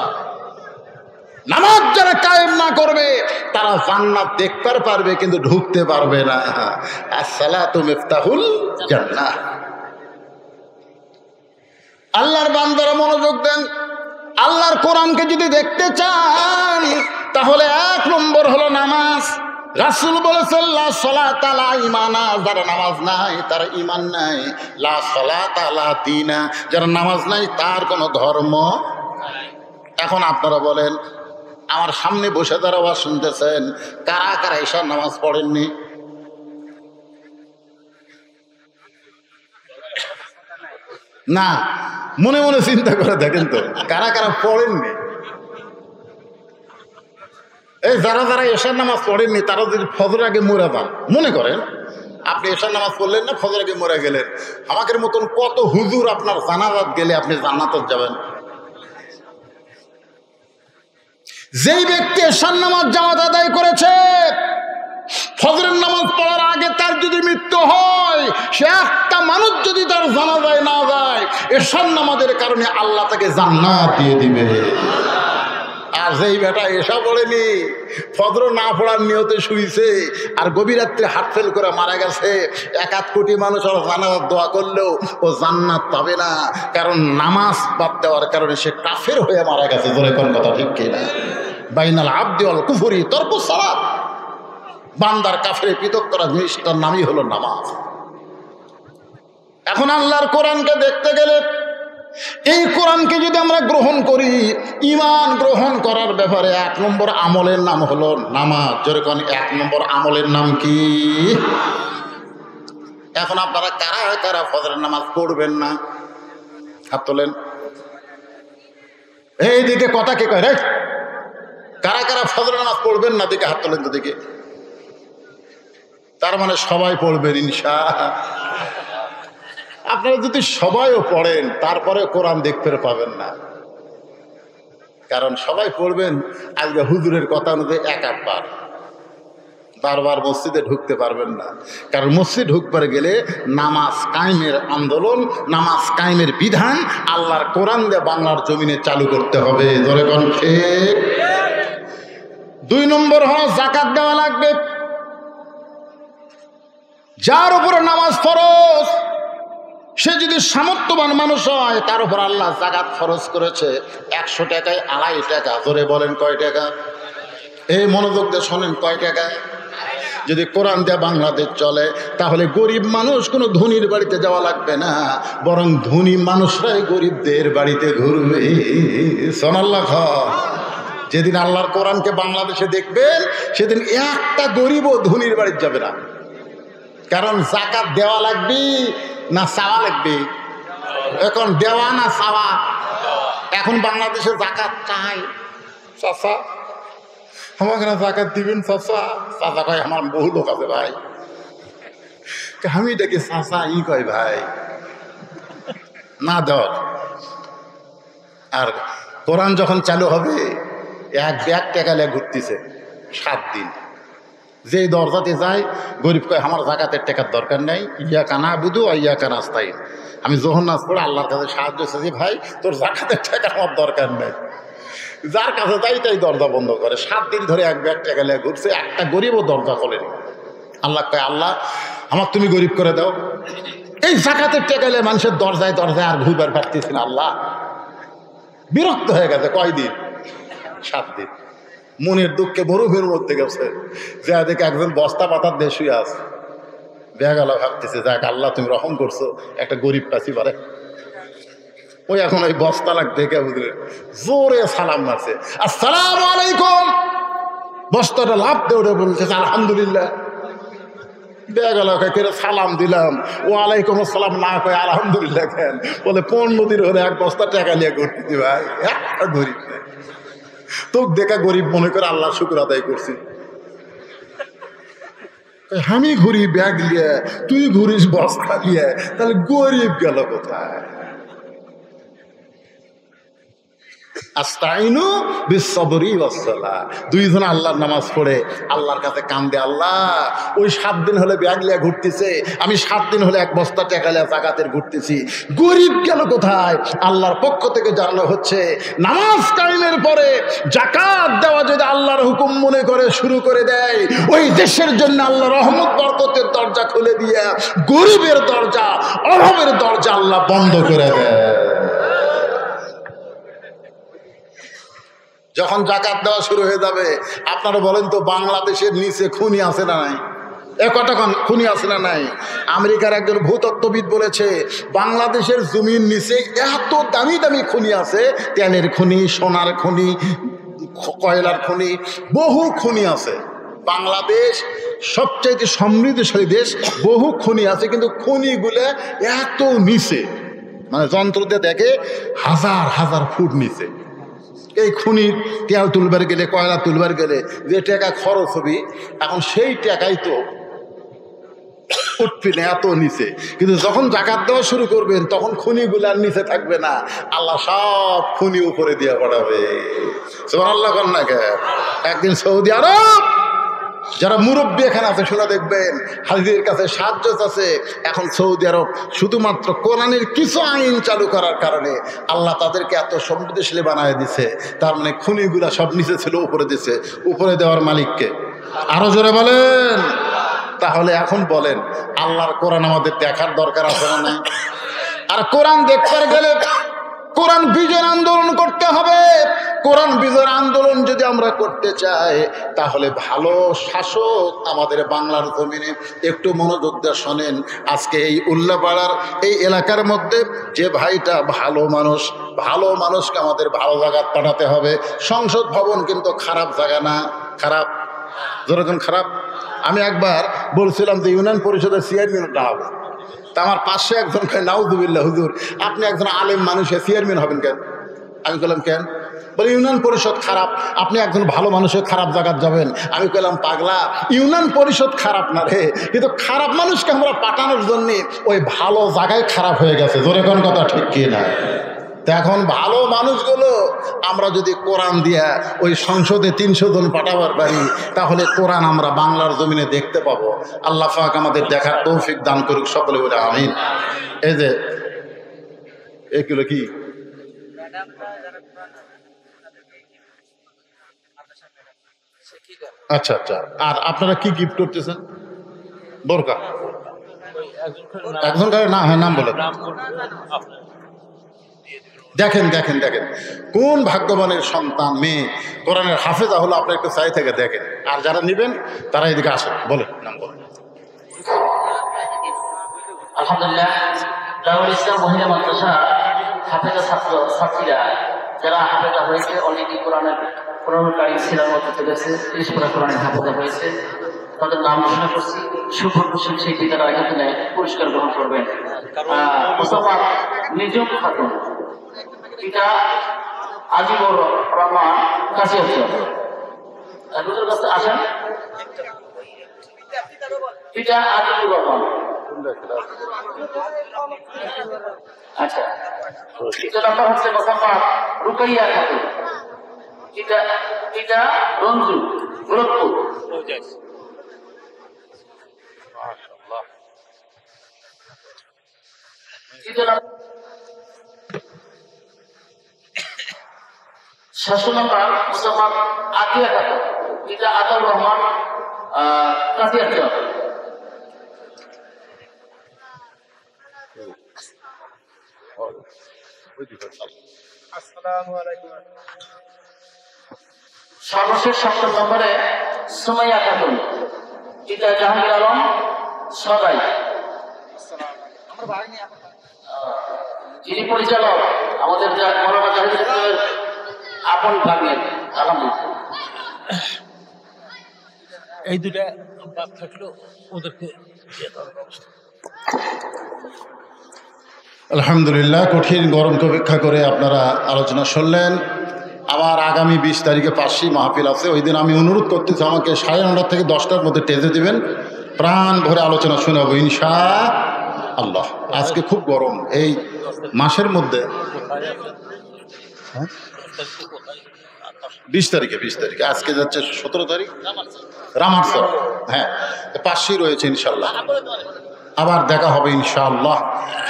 নামাজ যারা কায়েম না করবে তারা জান্নাত দেখতে পারবে কিন্তু ঢুকতে পারবে না। আসসালাতু মিফতাহুল জান্নাহ। আল্লাহর বান্দারা মনোযোগ দেন। আল্লাহর কোরআনকে যদি দেখতে চান তাহলে 1 নম্বর হলো নামাজ। রাসূল বলেছেন লা সালাতা লা ঈমানা, যারা নামাজ নাই তার ঈমান নাই। লা সালাতা লা দীনা, যারা নামাজ নাই তার কোনো ধর্ম। এখন আপনারা বলেন, আমার সামনে বসে যারা আওয়াজ শুনতেছেন, কারা কারা এশার নামাজ পড়েননি? না, মনে মনে চিন্তা করে দেখেন তো কারা কারা পড়েননি। এই যারা যারা এশার নামাজ পড়েননি তারা যদি ফজর আগে মরে যান, মনে করেন আপনি এশার নামাজ পড়লেন না, ফজর আগে মরে গেলেন, আমাদের মতন কত হুজুর আপনার জানাজাত গেলে আপনি জান্নাতে যাবেন। যেই ব্যক্তি এশার নামাজ জামাত আদায় করেছে, ফজরের নামাজ পড়ার আগে তার যদি মৃত্যু হয়, সে একটা মানুষ যদি তার জানাজায় না যায়, এশার নামাজের কারণে আল্লাহ তাকে জান্নাত দিয়ে দিবে। আর যেই বেটা এসা পড়েনি, ফজর না পড়ার নিয়তে শুইছে আর গভীর রাত্রে হার্ট ফেল করে মারা গেছে, 1-8 কোটি মানুষ ওর জানাজার দোয়া করলেও ও জান্নাত পাবে না, কারণ নামাজ বাদ দেওয়ার কারণে সে কাফের হয়ে মারা গেছে। ধরে কোন কথা ঠিক কিনা? বাইনাল আবদি ওয়াল কুফরি তরকুস সালাত। বান্দার কাফের পৃথক করা জিনিসটার নামই হলো নামাজ। এখন আল্লাহর কোরআনকে দেখতে গেলে, এই কোরআনকে যদি আমরা গ্রহণ করি, ঈমান গ্রহণ করার ব্যাপারে 1 নম্বর আমলের নাম হলো নামাজ। যেরকম 1 নম্বর আমলের নাম কি? এখন আপনারা কারা কারা ফজরের নামাজ পড়বেন না? হাত তোলেন। এইদিকে কথা কে কয় রে? কারা কারা ফজরের নামাজ পড়বেন না দিকে হাত তোলেন তো দিকে। তার মানে সবাই পড়বেন ইনশাআল্লাহ। আপনারা যদি সবাইও পড়েন তারপরে কোরআন দেখতে পাবেন না, কারণ সবাই পড়বেন আজকে হুজুরের কথা অনুযায়ী 1-8 বার, বারবার মসজিদে ঢুকতে পারবেন না। কারণ মসজিদ ঢুকবার গেলে নামাজ কায়েমের আন্দোলন, নামাজ কায়েমের বিধান আল্লাহর কোরআন দিয়ে বাংলার জমিনে চালু করতে হবে। ধরে কোন ঠিক। 2 নম্বর হলো যাকাত দেওয়া লাগবে। যার উপরে নামাজ ফরজ সে যদি সামর্থ্যবান মানুষ হয়, তার উপর আল্লাহ যাকাত ফরজ করেছে 100 টাকায় 2.5 টাকা। ধরে বলেন কয় টাকা? এই মনোযোগ দিয়ে শোনেন, কয় টাকা? যদি কোরআন দিয়ে বাংলাদেশ চলে তাহলে গরিব মানুষ কোনো ধনীর বাড়িতে যাওয়া লাগবে না, বরং ধনী মানুষরাই গরিবদের বাড়িতে ঘুরবে। সুবহানাল্লাহ। যেদিন আল্লাহর কোরআনকে বাংলাদেশে দেখবেন সেদিন একটা গরিবও ধনীর বাড়িতে যাবে না। কারণ যাকাত দেওয়া লাগবে না চাওয়া লাগবে? এখন দেওয়া না চাওয়া? এখন বাংলাদেশে যাকাত চাই। চাচা আমাকে না যাকাত দিবেন চাচা? চাচা কয় আমার বহু লোক আছে ভাই। আমি দেখি চাচা ই কয় ভাই না দেওয়ার। আর কোরআন যখন চালু হবে 1 ব্যাগ টাকা নিয়ে ঘুরতেছে 7 দিন। যেই দরজাতে যায় গরিব কয় আমার যাকাতের টাকার দরকার নাই, ইয়াকা নাবুদু ওয়া ইয়াকা নাস্তাইন। আমি যখন নাচ পড়ে আল্লাহর কাছে সাহায্য চাইছি, ভাই তোর যাকাতের টাকা আমার দরকার নেই। যার কাছে যাই তাই দরজা বন্ধ করে। 7 দিন ধরে 1 ব্যাগ টাকা নিয়ে ঘুরছে, একটা গরিবও দরজা খোলেনি। আল্লাহ কয় আল্লাহ আমার তুমি গরিব করে দাও। এই যাকাতের টাকা নিয়ে মানুষের দরজায় দরজায় আর ঘুরবার পারতেছি না। আল্লাহ বিরক্ত হয়ে গেছে। কয়দিন? 7 দিন। মনের দুঃখে মরুভূমির মধ্যে গেছে, যে দেখে একজন বস্তা পাতার দিয়ে শুয়ে আছে। বেহাগালা ভাবতেছে যাক আল্লাহ তুমি রহম করছো, একটা গরিব পাচ্ছি পারে। ওই এখন ওই বস্তা লাগ দেখে বুঝলেন জোরে সালাম মারছে, আসসালামু আলাইকুম। বস্তাটা লাভ দিয়ে ওটা বলছে আলহামদুলিল্লাহ। বেহাগালা কেন সালাম দিলাম, ও আলাইকুম আসসালাম না কয় আলহামদুলিল্লাহ কেন? বলে 15 দিন হলে 1 বস্তা টাকা নিয়ে ঘুরতেছি ভাই, একটা গরিব নেই। তো দেখা গরিব মনে করে আল্লাহ শুকর আদায় করছি। আমি ঘুরি ব্যাগ নিয়ে, তুই ঘুরিস বস্তা নিয়ে, তাহলে গরিব গেল কোথায়? আস্তাইনু বিসসবরি ওয়াসসালাহ। 2 জন আল্লাহর নামাজ পড়ে আল্লাহর কাছে কান্দে, আল্লাহ ওই 7 দিন হলে ব্যাগ লিয়ে ঘুরতেছে, আমি 7 দিন হলে 1 বস্তা টাকা লিয়ে যাকাতের ঘুরতেছি, গরিব গেল কোথায়? আল্লাহর পক্ষ থেকে জানানো হচ্ছে নামাজ কায়েমের পরে যাকাত দেওয়া যদি আল্লাহর হুকুম মনে করে শুরু করে দেয়, ওই দেশের জন্য আল্লাহ রহমত বরকতের দরজা খুলে দিয়ে গরিবের দরজা, অভাবের দরজা আল্লাহ বন্ধ করে দেয়। যখন যাকাত দেওয়া শুরু হয়ে যাবে, আপনারা বলেন তো বাংলাদেশের নিচে খুনি আছে না নাই? কতক্ষণ খুনি আছে না নাই? আমেরিকার একজন ভূতত্ত্ববিদ বলেছে বাংলাদেশের জমির নিচে এত দামি দামি খনি আছে, তেলের খনি, সোনার খনি, কয়লার খনি, বহু খনি আছে। বাংলাদেশ সবচাইতে সমৃদ্ধশালী দেশ, বহু খনি আছে, কিন্তু খনিগুলো এত নিচে, মানে যন্ত্র দিয়ে দেখে 1000 ফুট নিচে। এই খনির তেল তুলবার গেলে, কয়লা তুলবার গেলে যে টাকা খরচ হবে, এখন সেই টাকাই তো উঠবে না, এত নিচে। কিন্তু যখন যাকাত দেওয়া শুরু করবেন তখন খনিগুলার নিচে থাকবে না, আল্লাহ সব খনি উপরে দিয়ে পাঠাবে। সুবহানাল্লাহ। একদিন সৌদি আরব যারা মুরব্বী এখানে আছে শুনে দেখবেন, হাজির কাছে সাহায্য আছে। এখন সৌদি আরব শুধুমাত্র কোরআনের কিছু আইন চালু করার কারণে আল্লাহ তাদেরকে এত সমৃদ্ধশালী বানায় দিছে। তার মানে খুনিগুলা সব নিচে ছিল, উপরে দিছে। উপরে দেওয়ার মালিককে আরো জোরে বলেন। তাহলে এখন বলেন, আল্লাহর কোরআন আমাদের দেখার দরকার আছে না নাই? আর কোরআন দেখতে গেলে কোরআন বিজয় আন্দোলন করতে হবে। কোরআন বিজয় আন্দোলন যদি আমরা করতে চাই, তাহলে ভালো শাসক আমাদের বাংলার জমিনে। একটু মনোযোগ দিয়ে শোনেন। আজকে এই উল্লাপাড়ার এই এলাকার মধ্যে যে ভাইটা ভালো মানুষ, ভালো মানুষকে আমাদের ভালো জায়গা পাঠাতে হবে। সংসদ ভবন কিন্তু খারাপ জায়গা না, খারাপ যেরকম খারাপ। আমি একবার বলছিলাম যে ইউনিয়ন পরিষদের চেয়ারম্যানটা হবে, তা আমার পাশে একজন নাউজুবিল্লাহ, হুজুর আপনি একজন আলেম মানুষের চেয়ারম্যান হবেন কেন? আমি বললাম কেন? বলে ইউনিয়ন পরিষদ খারাপ, আপনি একজন ভালো মানুষের খারাপ জায়গায় যাবেন। আমি বললাম পাগলা, ইউনিয়ন পরিষদ খারাপ না রে, কিন্তু খারাপ মানুষকে আমরা পাঠানোর জন্যে ওই ভালো জায়গায় খারাপ হয়ে গেছে। জোরে কোন কথা ঠিক কি না? এখন ভালো মানুষগুলো আমরা যদি কোরআন দিয়া ওই সংসদে 300 জন পাঠাবার পারি, তাহলে কোরআন আমরা বাংলার জমিনে দেখতে পাবো। আল্লাহ পাক আমাদের দেখার তৌফিক দান করুক, সকলে বলে আমিন। এই যে এগুলো কি আচ্ছা আচ্ছা, আর আপনারা কি গিফট করতেছেন? বোরকা একজন না, হ্যাঁ নাম বলেন। দেখেন দেখেন দেখেন কোন ভাগ্যবানের সন্তান মেয়ে কোরআনের হাফেজা হলো। আপনি একটু চাই থেকে দেখেন। আর যারা নেবেন তারা এদিকে আসেন, বলেন নাম বলেন। আলহামদুলিল্লাহ, দারুল ইসলাম মহিলা মাদ্রাসা হাফেজা ছাত্রীরা যারা হাফেজা হয়েছে, অনেকে কোরআনের কারিম সিরার মধ্যে চলেছে, 30 পারা কোরআনের হাফেজা হয়েছে, তাদের নাম ঘোষণা করছি। সুপ্রকুশল সেই পিতারা এখানে পুরস্কার গ্রহণ করবেন। মুস্তাফা নিজম খাতুন, পিতা আজিবুর রহমান কাশিয়াচর, হুজুর কাছে আসেন। পিতা আজিবুর রহমান, আচ্ছা। তৃতীয় নম্বর হচ্ছে মোসাম্মদ রুকাইয়া খাতুন, পিতা রঞ্জু, গোরখপুর। ষষ্ঠ নম্বর মোসাম্মদ আতিয়া খাতুন, পিতা আতাউর রহমান কাশিয়াচর। সর্বশেষ 7 নম্বরে সুমাইয়া খাতুন, পিতা জাহাঙ্গীর আলম সদাই, যিনি পরিচালক আমাদের মৌলানা জাহিদুল আপন ভাগ্যের। আলহামদুলিল্লাহ, এই দুটা বাদ থাকলেও ওদেরকে আলহামদুলিল্লাহ, কঠিন গরমকে উপেক্ষা করে আপনারা আলোচনা শুনলেন। আবার আগামী 20 তারিখে পার্শ্বী মাহফিল আছে। ওই দিন আমি অনুরোধ করতেছি, আমাকে 9:30 থেকে 10টার মধ্যে টেজে দিবেন, প্রাণ ভরে আলোচনা শোনাবো ইনশাআল্লাহ। আজকে খুব গরম এই মাসের মধ্যে। 20 তারিখে আজকে যাচ্ছে 17 তারিখ রামারসর, হ্যাঁ পার্শ্বী রয়েছে ইনশাআল্লাহ। আবার দেখা হবে ইনশাআল্লাহ।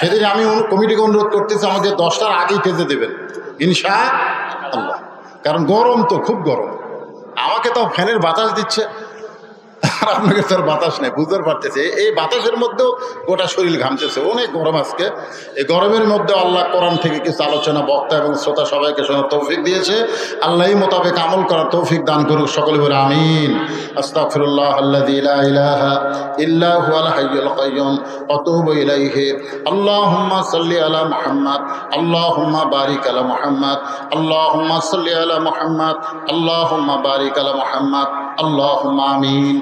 সেদিন আমি কমিটিকে অনুরোধ করতেছি, আমাদের 10টার আগেই টেজে দেবেন ইনশাআল্লাহ। কারণ গরম তো খুব গরম, আমাকে তো ফ্যানের বাতাস দিচ্ছে, আর আপনাকে তার বাতাস নেই, বুঝতে পারতেছে। এই বাতাসের মধ্যেও গোটা শরীর ঘামতেছে, অনেক গরম আজকে। এই গরমের মধ্যে আল্লাহ কোরআন থেকে কিছু আলোচনা, বক্তা এবং শ্রোতা সবাইকে শোনার তৌফিক দিয়েছে। আল্লাহই মোতাবেক আমল করার তৌফিক দান করুক, সকলে বলে আমিন। আস্তাগফিরুল্লাহ আল্লাযী লা ইলাহা ইল্লা হুয়াল হাইয়ুল কাইয়্যুম ওয়া আতুবু ইলাইহি। আল্লাহুম্মা সাল্লি আলা মুহাম্মাদ, আল্লাহুম্মা বারিক আলা মুহাম্মাদ, আল্লাহুম্মা সাল্লি আলা মুহাম্মাদ, আল্লাহুম্মা বারিক আলা মুহাম্মাদ, আল্লাহুম্মা আমিন।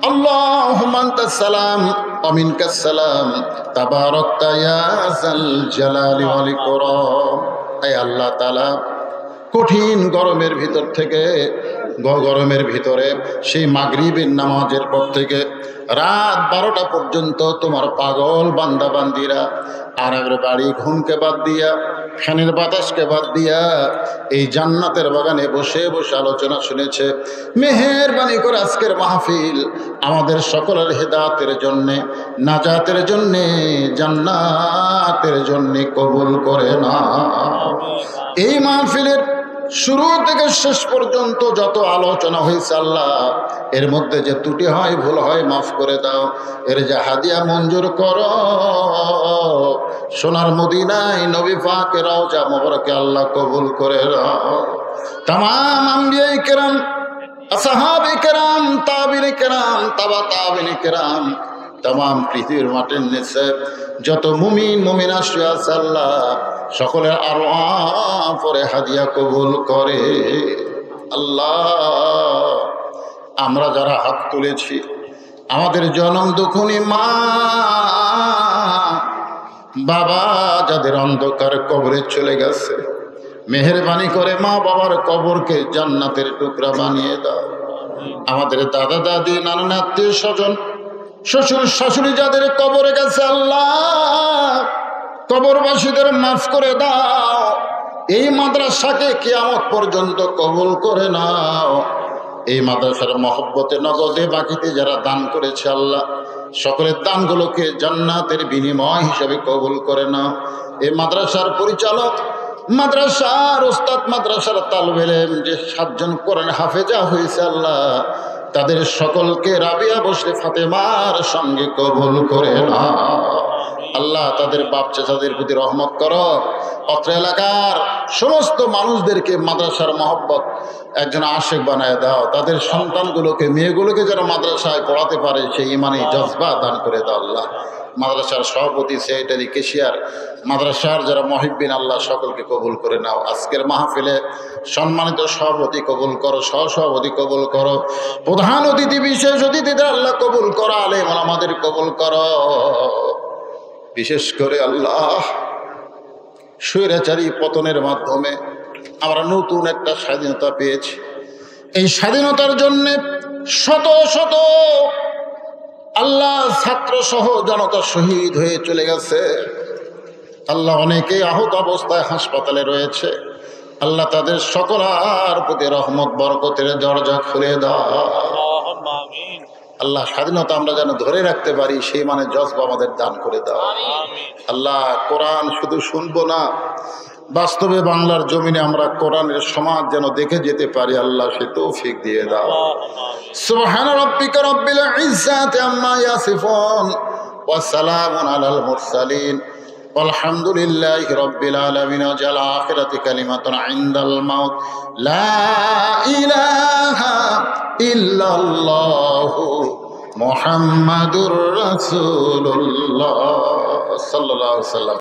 আল্লাহুম্মা আনতাস সালাম ওয়া মিনকাস সালাম, তাবারাকতা ইয়া যাল জালালি ওয়াল ইকরাম। হে আল্লাহ তাআলা, কঠিন গরমের ভিতর থেকে, গরমের ভিতরে সেই মাগরিবের নামাজের পর থেকে রাত 12টা পর্যন্ত তোমার পাগল বান্দা বান্দিরা আরামের বাড়ি ঘুমকে বাদ দিয়া, ফ্যানের বাতাসকে বাদ দিয়া এই জান্নাতের বাগানে বসে বসে আলোচনা শুনেছে। মেহেরবানি করে আজকের মাহফিল আমাদের সকলের হেদায়েতের জন্যে, নাজাতের জন্যে, জান্নাতের জন্যে কবুল করে না। এই মাহফিলের শুরু থেকে শেষ পর্যন্ত যত আলোচনা হয়েছে আল্লাহ, এর মধ্যে যে ত্রুটি হয়, ভুল হয়, মাফ করে দাও। এর যে হাদিয়া মঞ্জুর করো, সোনার মদিনায় নবী পাকের রওজা মোবারকে আল্লাহ কবুল করে নাও। তামাম আম্বিয়ায়ে কেরাম, আসহাবে কেরাম, তাবিঈনে কেরাম, তাবা তাবিঈনে কেরাম, তামাম পৃথিবীর মাটির নিচে যত মুমিন মুমিনা শুয়ে আছে আল্লাহ সকলের আরওয়াহ পরে হাদিয়া কবুল করে। আল্লাহ, আমরা যারা হাত তুলেছি, আমাদের জনম দুঃখনী মা বাবা যাদের অন্ধকার কবরে চলে গেছে, মেহেরবানি করে মা বাবার কবরকে জান্নাতের টুকরা বানিয়ে দাও। আমাদের দাদা দাদি, নানা আত্মীয় স্বজন, শ্বশুর শাশুড়ি যাদের কবরে গেছে আল্লাহ, কবরবাসীদের মাফ করে দাও। এই মাদ্রাসাকে কিয়ামত পর্যন্ত কবুল করে নাও। এই মাদ্রাসার মহব্বতে, নগদে, বাকিতে যারা দান করেছে আল্লাহ, সকলের দানগুলোকে জান্নাতের বিনিময় হিসেবে কবুল করে নাও। এই মাদ্রাসার পরিচালক, মাদ্রাসার ওস্তাদ, মাদ্রাসার তালেবে ইলম যে 7 জন কোরআন হাফেজা হয়েছে আল্লাহ, তাদের সকলকে রাবিয়া বসরে ফাতেমার সঙ্গে কবুল করে নাও। আল্লাহ, তাদের বাপ চাচাদের প্রতি রহমত করো। অত্র এলাকার সমস্ত মানুষদেরকে মাদ্রাসার মহব্বত একজন আশেক বানায় দাও। তাদের সন্তানগুলোকে, মেয়েগুলোকে যেন মাদ্রাসায় পড়াতে পারে সেই ইমানি জজবা দান করে দাও আল্লাহ। মাদ্রাসার সভাপতি, সেক্রেটারি, কেশিয়ার, মাদ্রাসার যারা মহিব্বিন আল্লাহ সকলকে কবুল করে নাও। আজকের মাহফিলে সম্মানিত সভাপতি কবুল করো, সহসভাপতি কবুল করো, প্রধান অতিথি, বিশেষ অতিথিদের আল্লাহ কবুল করো, আলেম আমাদের কবুল করো। বিশেষ করে আল্লাহ, স্বৈরাচারী পতনের মাধ্যমে আমরা নতুন একটা স্বাধীনতা পেয়েছি। এই স্বাধীনতার জন্যে শত শত আল্লাহ ছাত্র সহ জনতা শহীদ হয়ে চলে গেছে আল্লাহ। অনেকেই আহত অবস্থায় হাসপাতালে রয়েছে আল্লাহ। তাদের সকলার প্রতি রহমত বরকতের দরজা খুলে দাও আল্লাহ। স্বাধীনতা আমরা যেন ধরে রাখতে পারি সেই মানে জজবা আমাদের দান করে দাও আল্লাহ। কোরআন শুধু শুনবো না, বাস্তবে বাংলার জমিনে আমরা কোরআনের সমাজ যেন দেখে যেতে পারি আল্লাহ, সে তৌফিক দিয়ে দাও। সুবহান রাব্বিকা রাব্বিল ইজ্জাতি আম্মা ইয়াসিফুন ওয়া সালামুন আলাল মুরসালিন আলহামদুলিল্লাহি রাব্বিল আলামিন। ওয়াজাল আখিরাতি কালিমাতুন ইনদাল মাউত লা ইলাহা ইল্লাল্লাহু মুহাম্মাদুর রাসূলুল্লাহ সাল্লাল্লাহু আলাইহি ওয়াসাল্লাম।